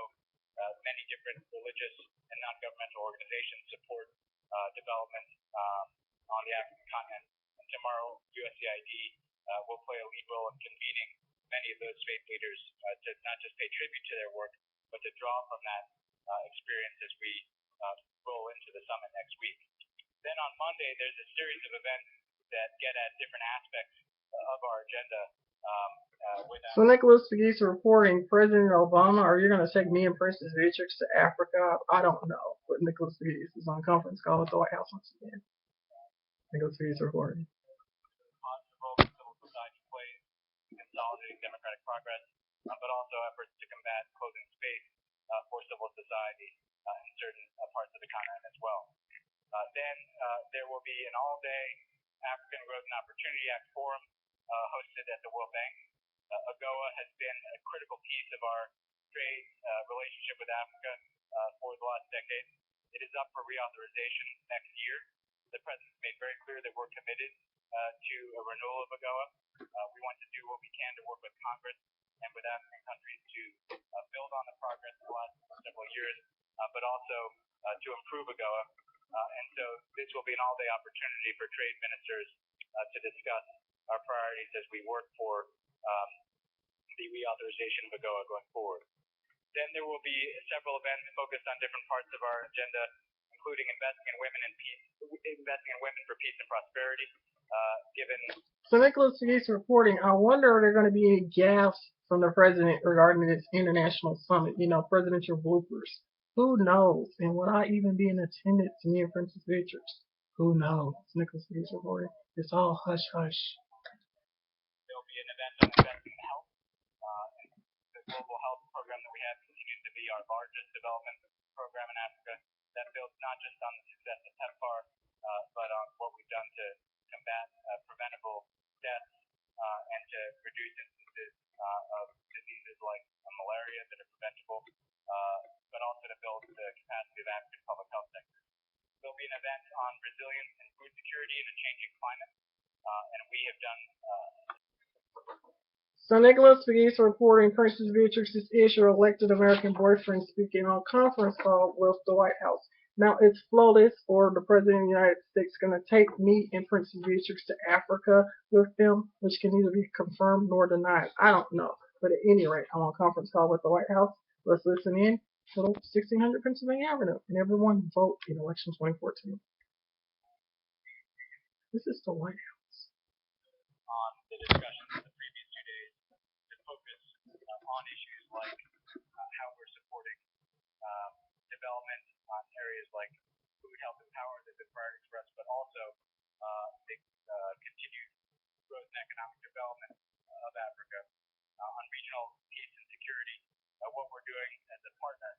many different religious and non-governmental organizations support development on the African continent. And tomorrow, USAID will play a lead role in convening many of those faith leaders to not just pay tribute to their work, but to draw from that experience as we roll into the summit next week. Then on Monday, there's a series of events that get at different aspects of our agenda. So Nicholas Pegues reporting, President Obama, are you going to take me and Princess Beatrix to Africa? I don't know, but Nicholas Pegues is on conference call at the White House once again. Nicholas Pegues reporting. Positive role that civil society plays in consolidating democratic progress, but also efforts to combat closing space for civil society in certain parts of the continent as well. Then there will be an all-day African Growth and Opportunity Act Forum hosted at the World Bank. AGOA has been a critical piece of our trade relationship with Africa for the last decade. It is up for reauthorization next year. The President's made very clear that we're committed to a renewal of AGOA. We want to do what we can to work with Congress and with African countries to build on the progress of the last several years, but also to improve AGOA. And so this will be an all-day opportunity for trade ministers to discuss our priorities as we work for the reauthorization of AGOA going forward. Then there will be several events focused on different parts of our agenda, including investing in women for peace and prosperity. So Nicholas Pegues reporting, I wonder are there going to be any gaffes from the president regarding this international summit, presidential bloopers. Who knows? And would I even be in attendance, me and Princess Beatrix? Who knows? Nicholas Pegues reporting. It's all hush hush. There'll be an event on investing in health. The global health program that we have continues to be our largest development program in Africa. That builds not just on the success of PEPFAR, but on what we've done to combat preventable deaths and to reduce instances of diseases like malaria that are preventable, but also to build the capacity of African public health sectors. There'll be an event on resilience and food security in a changing climate, and we have done. So Nicholas Pegues reporting Princess Beatrix's issue elected American boyfriend speaking on conference call with the White House. Now it's flawless for the President of the United States going to take me and Princess Beatrix to Africa with them, which can neither be confirmed nor denied. I don't know. But at any rate, I'm on a conference call with the White House. Let's listen in to 1600 Pennsylvania Avenue. And everyone vote in election 2014. This is the White House. On the discussions of the previous 2 days to focus on issues like how we're supporting development on areas like food, health, and power that have been priorities for us, but also the continued growth and economic development of Africa, on regional peace and security, what we're doing as a partner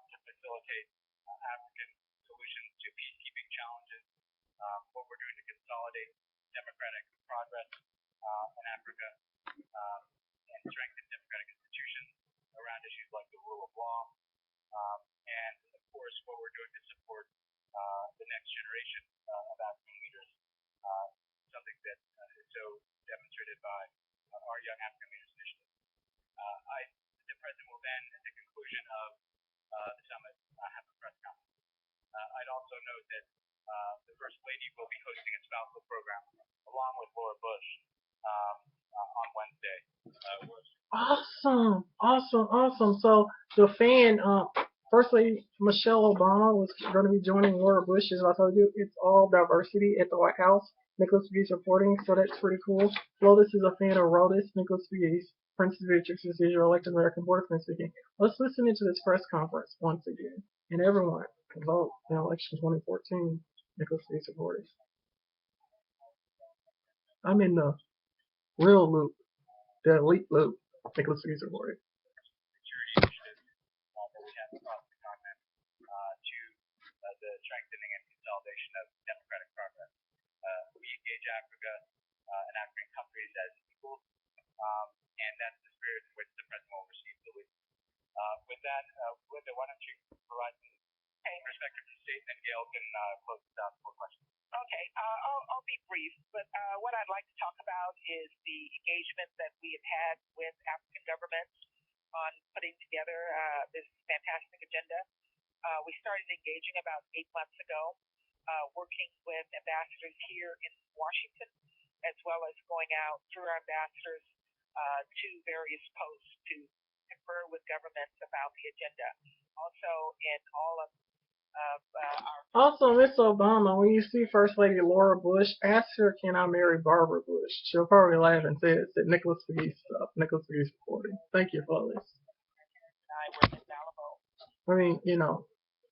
to facilitate African solutions to peacekeeping challenges, what we're doing to consolidate democratic progress in Africa and strengthen democratic institutions around issues like the rule of law, and of course what we're doing to support the next generation of African leaders, something that is so demonstrated by our Young African Leaders Initiative. The President will then, at the conclusion of the summit, have a press conference. I'd also note that the First Lady will be hosting a spousal program along with Laura Bush on Wednesday. Awesome. So the fan, First Lady Michelle Obama was going to be joining Laura Bush. As I told you, it's all diversity at the White House. Nicholas Pegues reporting, so that's pretty cool. Lotus is a fan of Rotus. Nicholas Pegues, Princess Beatrix is your elected American boyfriend speaking. Let's listen into this press conference once again. And everyone can vote in election 2014. Nicholas Pegues reporting. I'm in the real loop, the elite loop. Nicholas Pegues reporting. The strengthening and consolidation of democratic progress. We engage Africa and African countries as equals, and that's the spirit in which the President will receive the lead. With that, Linda, why don't you provide some perspective to state, and Gail can close this out for questions. Okay, I'll be brief, but what I'd like to talk about is the engagement that we have had with African governments on putting together this fantastic agenda. We started engaging about 8 months ago, working with ambassadors here in Washington, as well as going out through our ambassadors to various posts to confer with governments about the agenda. Also, in all of our... Also, Miss Obama, when you see First Lady Laura Bush, ask her, can I marry Barbara Bush? She'll probably laugh and say it's at Nicholas Pegues stuff. Nicholas Pegues reporting. Thank you for this. I mean,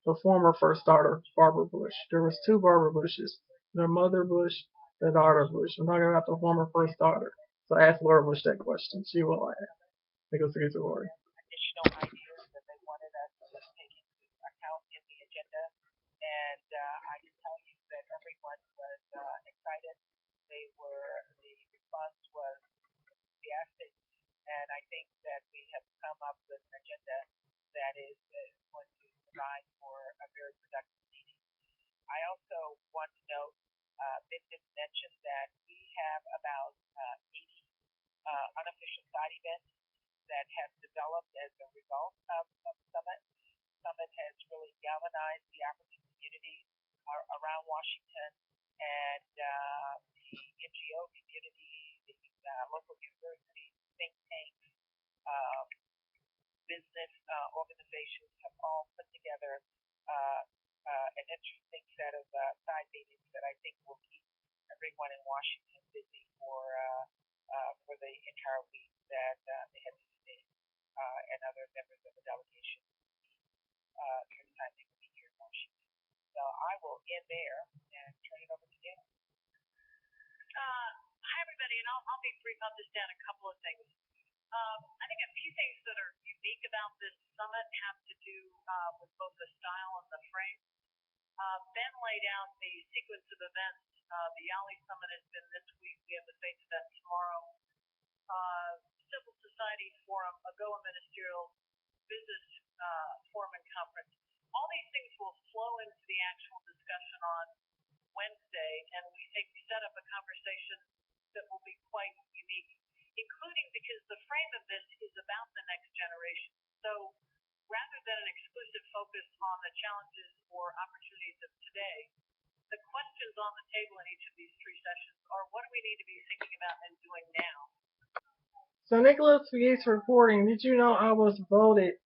the former first daughter, Barbara Bush. There was 2 Barbara Bushes. Their mother Bush, their daughter Bush. I'm talking about the former first daughter. So ask Laura Bush that question. She will laugh. Nicholas Pegues reporting. Additional ideas that they wanted us to take into account in the agenda, and I can tell you that everyone was excited. The response was enthusiastic, and I think that we have come up with an agenda that is going to provide for a very productive meeting. I also want to note Vin did mention that we have about 80 unofficial side events that have developed as a result of Summit. Summit has really galvanized the African community around Washington and the NGO community, the local universities, think tanks, business organizations have all put together an interesting set of side meetings that I think will keep everyone in Washington busy for the entire week that the heads of state and other members of the delegation during the time they will be here in Washington. So I will end there and turn it over to Dan. Hi, everybody, and I'll be brief. I'll just add a couple of things. I think a few things that are unique about this summit have to do with both the style and the frame. Ben laid out the sequence of events. The YALI Summit has been this week. We have the Faith event tomorrow. Civil Society Forum, AGOA Ministerial Business Forum and Conference. All these things will flow into the actual discussion on Wednesday, and we think we set up a conversation that will be quite unique, including because the frame of this is about the next generation. So rather than an exclusive focus on the challenges or opportunities of today, the questions on the table in each of these three sessions are what do we need to be thinking about and doing now? So Nicholas Pegues reporting, did you know I was voted,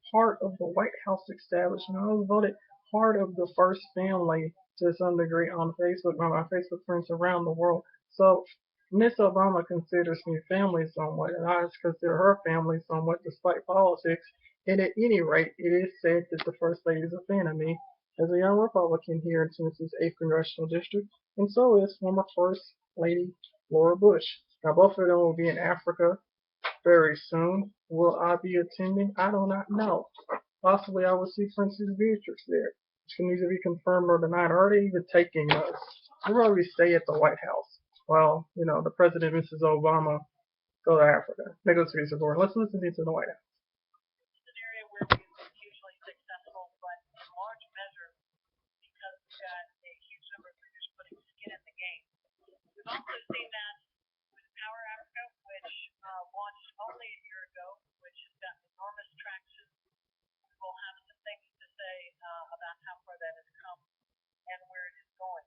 part of the White House establishment? I was voted part of the first family to some degree on Facebook by my Facebook friends around the world. So Miss Obama considers me family somewhat, and I consider her family somewhat despite politics. And at any rate, it is said that the First Lady is a fan of me as a young Republican here in Tennessee's 8th Congressional District, and so is former First Lady Laura Bush. Now, both of them will be in Africa very soon. Will I be attending? I do not know. Possibly I will see Princess Beatrix there. She needs to be confirmed or denied. Are they even taking us? We'll probably stay at the White House while, the President, Mrs. Obama, go to Africa. Nicholas Pegues reporting. Let's listen to the White House. It's an area where we've been hugely successful, but in large measure because we've got a huge number of leaders putting skin in the game. We've also seen that with Power Africa, which launched only a year ago, which has got enormous traction. We will have some things to say about how far that has come and where it is going.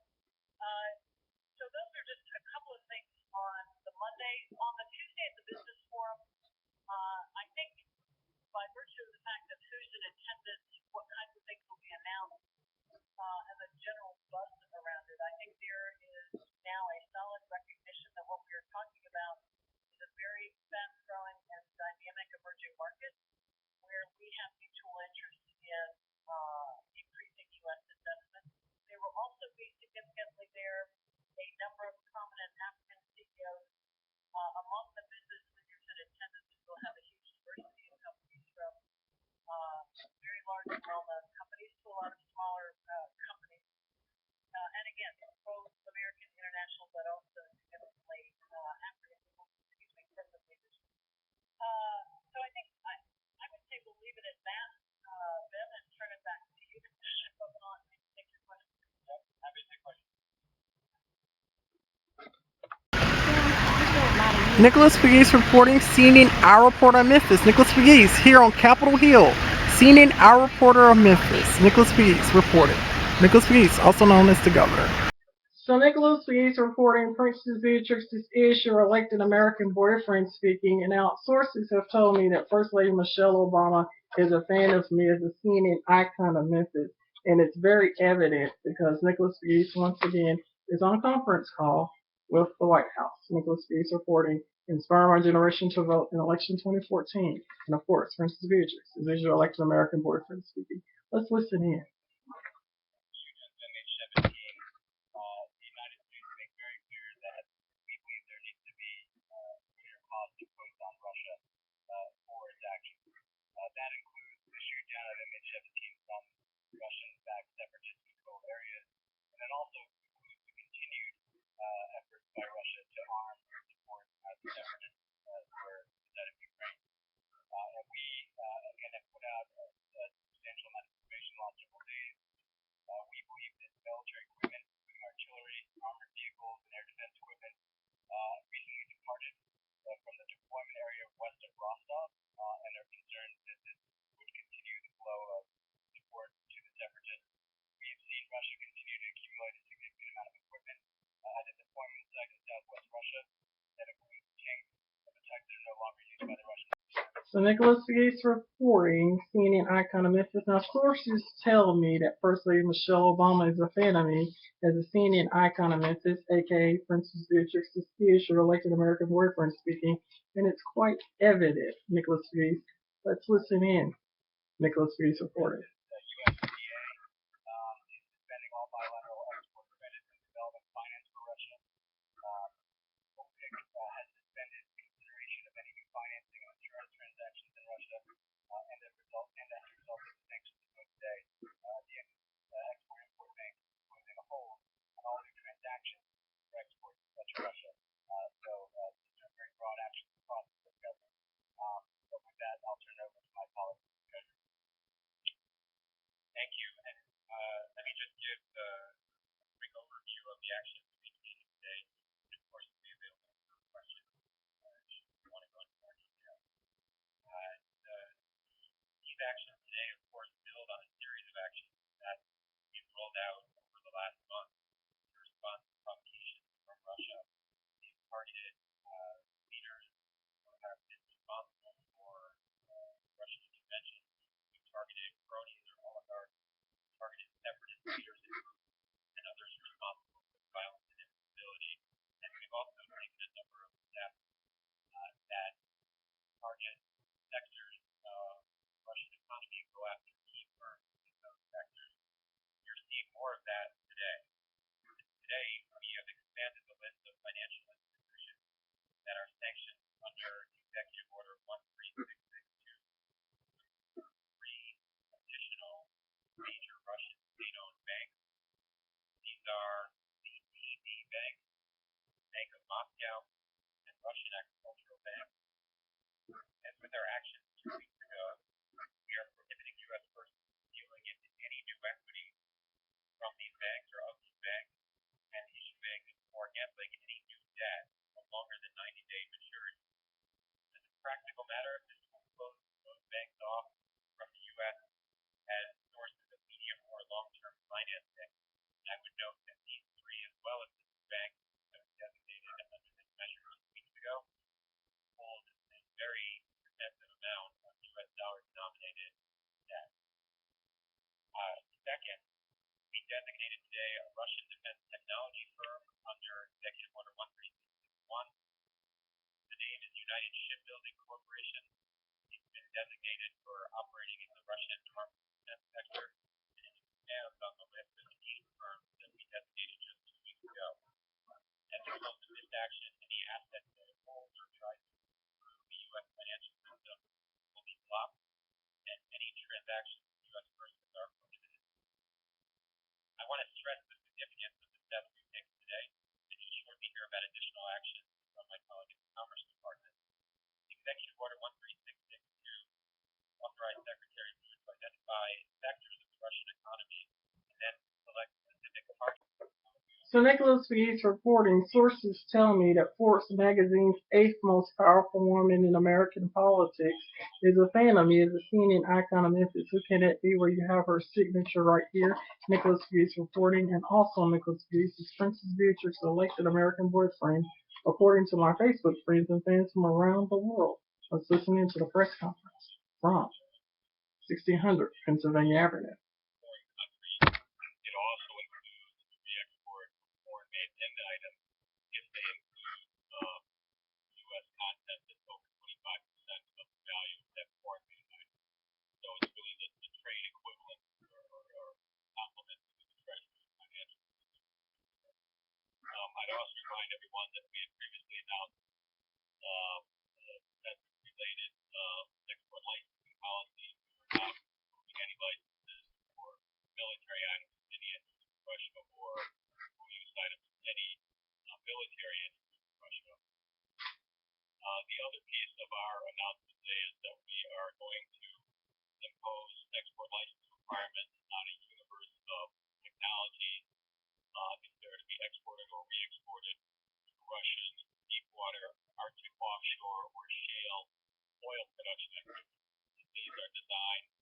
So those are just a couple of things on the Monday. On the Tuesday at the Business Forum, I think by virtue of the fact that who's in attendance, what kinds of things will be announced, and the general buzz around it, I think there is now a solid recognition that what we are talking about is a very fast-growing and dynamic emerging market where we have mutual interest in increasing U.S. investment. There will also be significantly there a number of prominent African CEOs among the business leaders in attendance. We'll have a huge diversity of companies from very large and well-known companies to a lot of smaller companies. And again, both American, international, but also significantly African, corporate leaders. So I think I would say we'll leave it at that, Ben, and turn it back to you. Take your questions. Happy to take questions. Nicholas Pegues reporting, CNN Our Report on Memphis. Nicholas Pegues here on Capitol Hill. CNN Our Reporter of Memphis. Nicholas Pegues reporting. Nicholas Pegues, also known as the Governor. So Nicholas Pegues reporting, Princess Beatrix, this is your elected American boyfriend speaking, and now sources have told me that First Lady Michelle Obama is a fan of me as a CNN icon of Memphis, and it's very evident because Nicholas Pegues once again is on a conference call with the White House. Nicholas Pegues reporting, inspire my generation to vote in election 2014, and of course, Princess Beatrix, this is your elected American boyfriend speaking. Let's listen in. That includes the shoot down of MH17 from Russian-backed separatist controlled areas, and it also includes the continued efforts by Russia to arm and support the separatists who are inside of Ukraine. And we, again, have put out a substantial amount of information the last several days. We believe that military equipment, including artillery, armored vehicles, and air defense equipment recently departed from the deployment area west of Rostov, and are concerned that this would continue the flow of support to the separatists. We have seen Russia continue to accumulate a significant amount of equipment at a deployment site in southwest Russia that includes tanks of attacks that are no longer used by the Russians. So Nicholas Gates reporting, CNN icon of Memphis. Now, sources tell me that First Lady Michelle Obama is a fan of me as a CNN icon of Memphis, aka Princess Beatrix is your elected American boyfriend speaking, and it's quite evident, Nicholas Gates. Let's listen in. Nicholas Gates reporting. Suspending all bilateral export preventive and development finance for Russia. OPEC has suspended consideration of any new financing of insurance transactions in Russia, and as a result of the sanctions imposed today, the Export-Import Bank is imposing a hold on all new transactions for exports to Russia. So these are very broad actions across the government. But with that, I'll turn it over to my colleague. Thank you, and let me just give a quick overview of the actions we've taken today, and of course, be available for questions should you want to go into more detail. These actions today, of course, build on a series of actions that we've rolled out over the last month in response to provocations from Russia. These targeted leaders who have been responsible for Russian intervention. We've targeted cronies or oligarchs, targeted separatist leaders and others responsible for violence and instability. And we've also taken a number of steps that target sectors of the Russian economy and go after key firms in those sectors. You're seeing more of that today. Today, we have expanded the list of financial institutions that are sanctioned under Executive Order 13662. Three additional major Russian state-owned banks. These are the TD Bank, Bank of Moscow, and Russian Agricultural Bank. As with our actions 2 weeks ago, we are prohibiting U.S. persons dealing into any new equity from these banks or of these banks, and issuing or handling any new debt of longer than 90-day maturity. As a practical matter, this will close those banks off from the U.S. as sources of medium or long-term financing. I would note that these three, as well as the bank that was designated under this measure 2 weeks ago, hold a very extensive amount of U.S. dollar-denominated debt. Second, we designated today a Russian defense technology firm under Executive Order 13661. The name is United Shipbuilding Corporation. It's been designated for operating in the Russian Department of Defense sector, and it stands on the list of 8 firms that we designated just 2 weeks ago. As a result of this action, any asset that it holds or tries to improve the U.S. financial system will be blocked, and any transactions with U.S. persons are prohibited. I want to stress the significance of the steps we've taken today, and you'll shortly hear about additional actions from my colleague in the Commerce Department. Executive Order 13662 authorized secretaries to identify sectors of the Russian economy and then select specific targets. So Nicholas Gates reporting, sources tell me that Forbes magazine's 8th most powerful woman in American politics is a fan of me as a CNN icon of Memphis. Who can that be? Where you have her signature right here. Nicholas Gates reporting, and also Nicholas Gates is Princess Beatrix, elected American boyfriend, according to my Facebook friends and fans from around the world. Let's listen in to the press conference from 1600 Pennsylvania Avenue. It also includes re-export of foreign-made end items if they include U.S. content that's over 25% of the value of that foreign-made item. So it's really the trade equivalent or complement to the Treasury financial system. I'd also remind everyone that we had previously announced that related export licensing policy. We're not approving any licenses for military items in any interest in Russia or use items in any military interest in Russia. The other piece of our announcement today is that we are going to impose export license requirements on a universe of technology. If there exported or re-exported Russian deepwater, Arctic offshore, or shale oil production activities. These are designed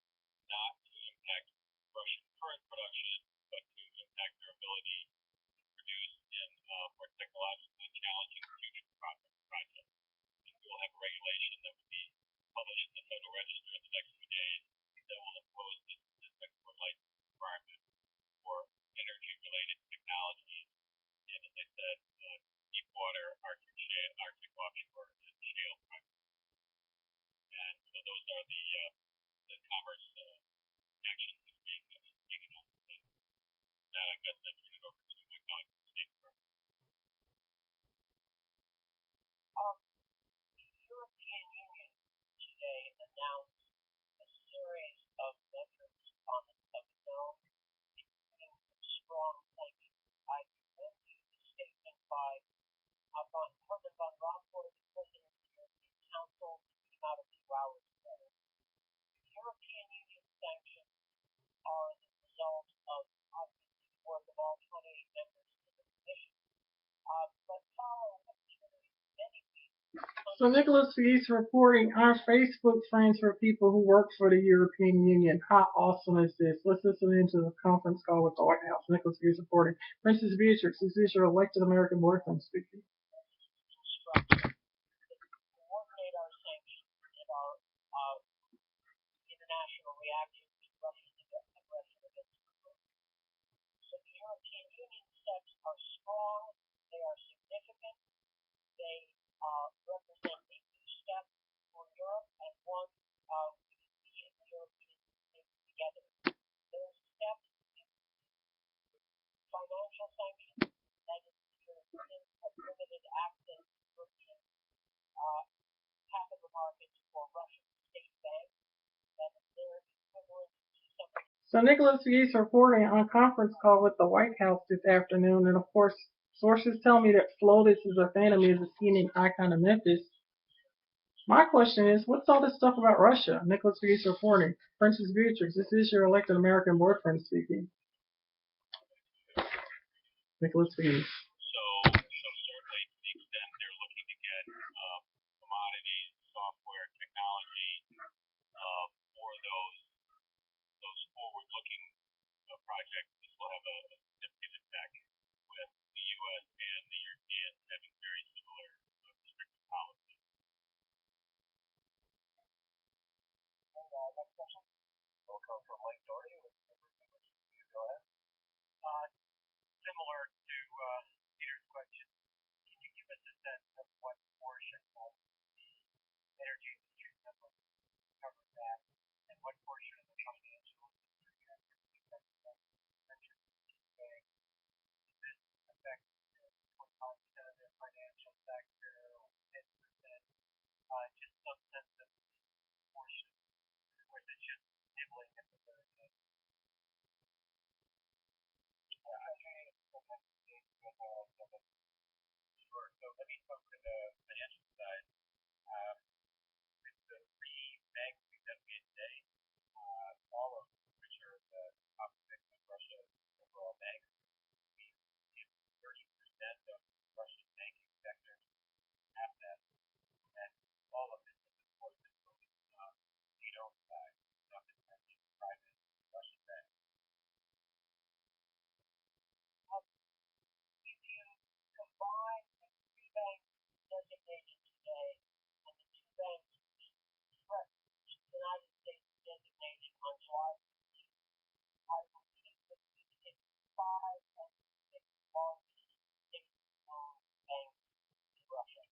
not to impact Russian current production, but to impact their ability to produce in more technologically challenging future projects. And we will have a regulation that will be published in the Federal Register in the next few days that will impose this export license requirement for energy-related technologies. And as I said, deepwater, Arctic offshore, and shale projects. And so those are the commerce actions that are being taken on today. Now I guess I turn it over to my colleague from the State Department. The European Union today announced a series of measures on of its own, including some strong sanctions. I commend you the statement by Herman Van Rompuy, the President of the European Council, who came out a few hours ago. The European Union sanctions are the result of obviously the work of all 28 members of the Commission, but follow a series of many weeks. So Nicholas Pegues reporting our Facebook friends for people who work for the European Union. How awesome is this? Let's listen into the conference call with the White House. Nicholas Pegues reporting. Princess Beatrix, this is your elected American boyfriend speaking. Coordinate our sanctions and our international reaction to Russia's aggression against Ukraine. So the European Union steps are strong, they are significant, they represent a new step for Europe and one we and the European Union together. Those steps include financial sanctions, that is, the Europeans have limited access to European capital markets for Russian state banks, that is their equivalent to something. So Nicholas Pegues reporting on a conference call with the White House this afternoon, and of course, sources tell me that Flotus is a fan of me as a skiing icon of Memphis. My question is, what's all this stuff about Russia? Nicholas Pegues reporting. Princess Beatrix, this is your elected American boyfriend speaking. Nicholas Pegues. So certainly to the extent they're looking to get commodities, software, technology for those forward-looking projects, this will have a significant impact with the U.S. and the Europeans having very similar restrictive policies. Next question. Will come from Mike Doherty with you. Go ahead. Similar to Peter's question, can you give us a sense of what portion of the energy industry covered that, and what portion of the financial industry mentioned today? Does this affect 25% of the financial sector or 10%? Just some sense of the portion, or is it just nibbling at the very end? Sure. So let me talk to the financial side. With the three banks we designated today, all of which are the top six of Russia's overall banks, we give 30% of Russian banking sector assets, and all of this is, of course, state-owned side, not the private Russian banks. If you combine the three banks designated today and the two banks which the United States designated on July 15th, I believe that we hit 5 and 6 largest state-owned banks in Russia.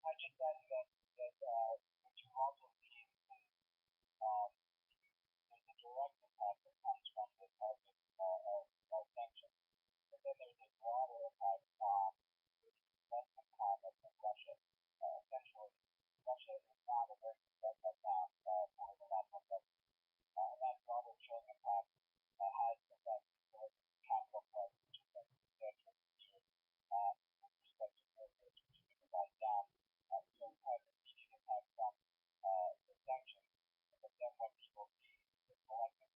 I just added that which you also see the direct impact that comes from this market sanctions. And then there's a broader impact on the investment climate in Russia. Essentially, Russia is not a very competitive now for international investment. And that broader chilling impact has affected the capital prices, which has been substantial this year with respect to mortgages, which have been revised down. So we have an immediate impact from the sanctions. But then when people see the collective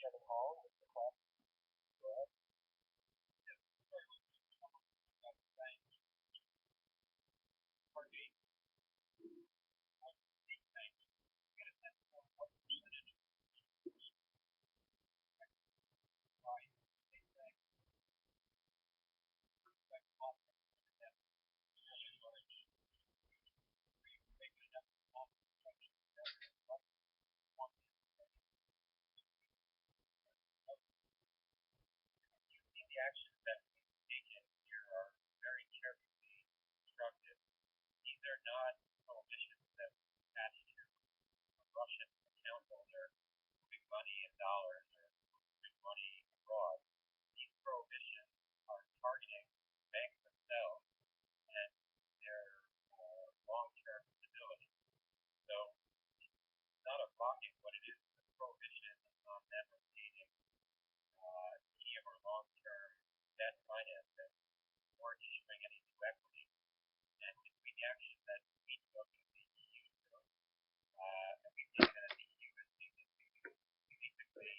Kevin Hall with the class. Go ahead. The actions that we've taken here are very carefully constructed. These are not prohibitions that attach to a Russian account holder moving money in dollars or moving money abroad. These prohibitions are targeting banks themselves and their long-term stability. So it's not a blocking what it is, a prohibition on them obtaining medium or long-term debt financing or issuing any new equity. And between the actions that we took and the EU took, and we've taken as the EU has taken to basically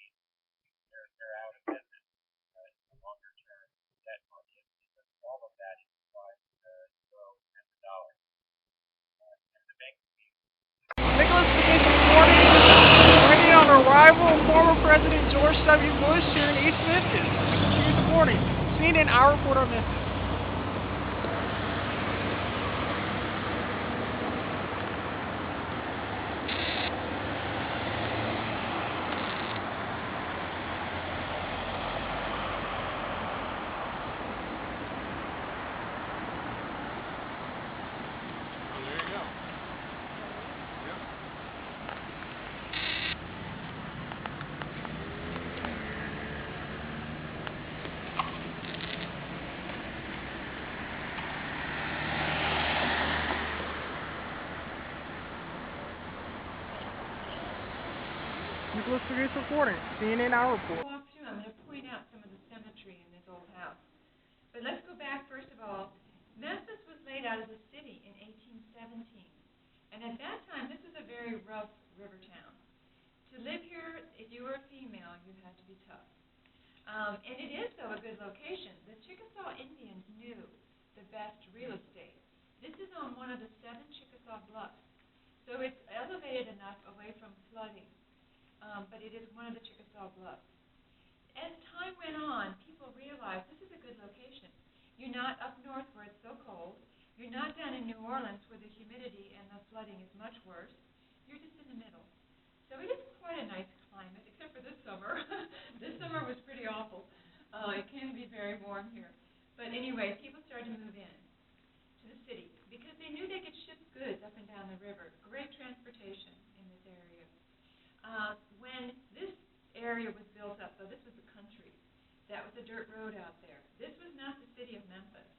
they're out of business in the longer-term debt market because all of that is applied to the euro and the dollar. And the bank Nicholas begins reporting, waiting on arrival of former President George W. Bush here in East Memphis. He's reporting. CNN, our reporter, Memphis. Nicholas Pegues reporting. CNN, our report. Walk through. I'm going to point out some of the symmetry in this old house. But let's go back first of all. Memphis was laid out as a city in 1817, and at that time this was a very rough river town. To live here, if you were a female, you had to be tough. And it is, though, a good location. The Chickasaw Indians knew the best real estate. This is on one of the 7 Chickasaw bluffs, so it's elevated enough away from flooding. But it is one of the Chickasaw bluffs. As time went on, people realized this is a good location. You're not up north where it's so cold. You're not down in New Orleans where the humidity and the flooding is much worse. You're just in the middle. So it is quite a nice climate, except for this summer. This summer was pretty awful. It can be very warm here. But anyway, people started to move in to the city because they knew they could ship goods up and down the river. Great transportation in this area. When this area was built up, though, this was the country. That was a dirt road out there. This was not the city of Memphis,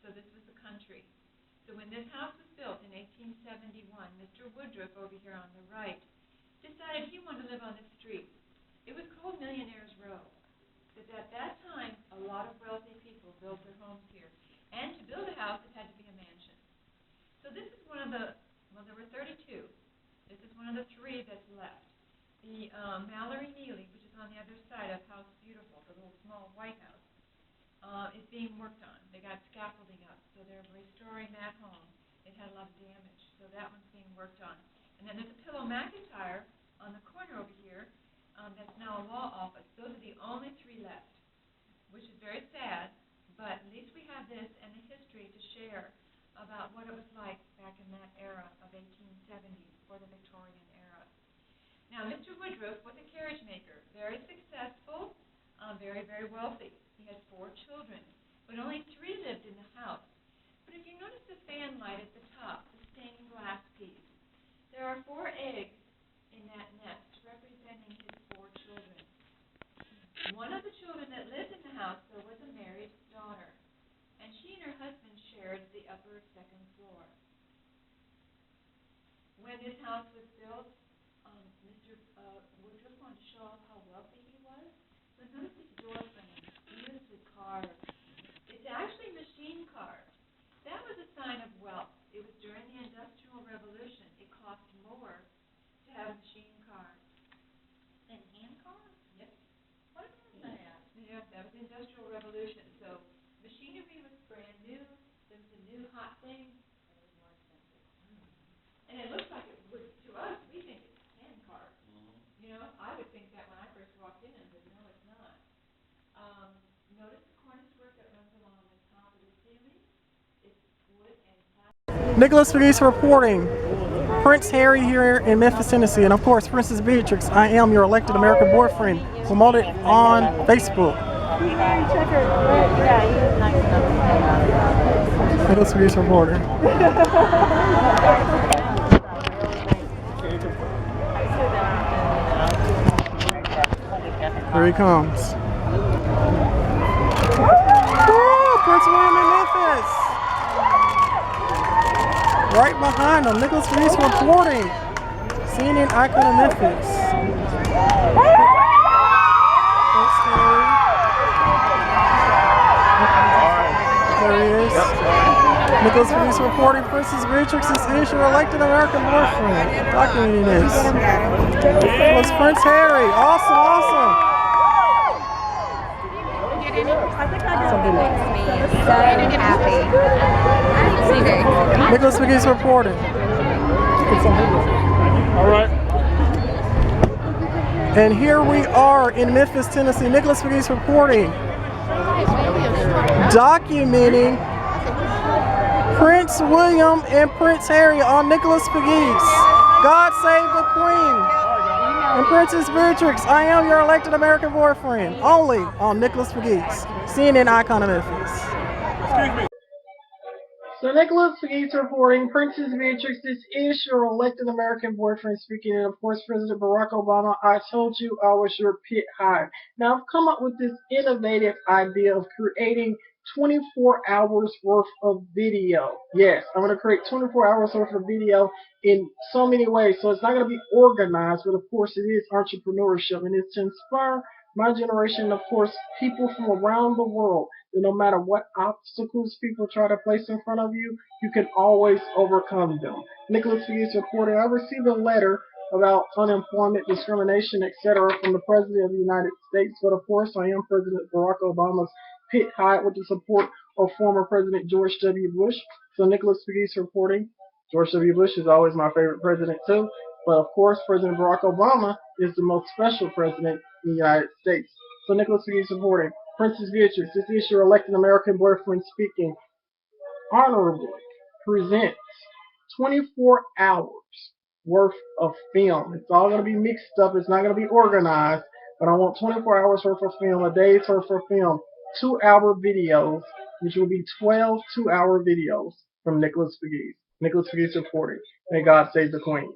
so this was the country. So when this house was built in 1871, Mr. Woodruff over here on the right decided he wanted to live on this street. It was called Millionaire's Row. Because at that time, a lot of wealthy people built their homes here. And to build a house, it had to be a mansion. So this is one of the, well, there were 32. This is one of the 3 that's left. The Mallory Neely, which is on the other side of House Beautiful, the little small white house, is being worked on. They got scaffolding up, so they're restoring that home. It had a lot of damage, so that one's being worked on. And then there's a Pillow McIntyre on the corner over here that's now a law office. Those are the only 3 left, which is very sad, but at least we have this and the history to share about what it was like back in that era of 1870 or the Victorian era. Now, Mr. Woodruff was a carriage maker, very successful, very, very wealthy. He had 4 children, but only 3 lived in the house. But if you notice the fan light at the top, the stained glass piece, there are 4 eggs in that nest representing his 4 children. One of the children that lived in the house, though, was a married daughter, and she and her husband shared the upper 2nd floor. When this house was built, Mr. Woodruff wanted to show off how wealthy he was. So notice this door frame, beautifully carved. It's actually machine carved. That was a sign of wealth. It was during the Industrial Revolution. It cost more to have machine carved than hand carved. Yep. new hot thing, and it looks like it would to us. We think it's a hand cart. You know, I would think that when I first walked in, but no, it's not. Notice the cornice work that runs along the top of the ceiling. It's wood and plastic. Nicholas Pegues reporting. Prince Harry here in Memphis, Tennessee, and of course, Princess Beatrix, I am your elected American boyfriend, promoted on Facebook. Nicholas Pegues reporting. Here he comes. Woo, Prince William in Memphis. Right behind him, Nicholas Pegues reporting. CNN icon of Memphis. There he is. Nicholas Pegues reporting. Princess Beatrix is your elected American boyfriend. Documenting this. It was Prince Harry. Awesome, awesome. Something makes me so happy. Nicholas Pegues reporting. All right. And here we are in Memphis, Tennessee. Nicholas Pegues reporting. Documenting Prince William and Prince Harry on Nicholas Pegues. God save the Queen. And Princess Beatrix, I am your elected American boyfriend. Only on Nicholas Pegues. CNN icon of Memphis. Excuse me. So Nicholas Pegues reporting, Princess Beatrix, this is your elected American boyfriend speaking, and of course President Barack Obama, I told you I was your pit hive. Now I've come up with this innovative idea of creating 24 hours worth of video. Yes, I'm going to create 24 hours worth of video in so many ways. So it's not going to be organized, but of course it is entrepreneurship, and it's to inspire my generation, of course, people from around the world, that no matter what obstacles people try to place in front of you, you can always overcome them. Nicholas Pegues reported, I received a letter about unemployment, discrimination, etc. from the President of the United States, but of course I am President Barack Obama's pit hive with the support of former President George W. Bush. So Nicholas Pegues reporting, George W. Bush is always my favorite president too, but of course President Barack Obama is the most special president in the United States. So Nicholas Pegues reporting, Princess Beatrix, this is your elected American boyfriend speaking, honorably presents 24 hours worth of film. It's all going to be mixed up. It's not going to be organized, but I want 24 hours worth of film, a day's worth of film, 2-hour videos, which will be 12 2-hour videos from Nicholas Pegues. Nicholas Pegues reporting, may God save the Queen.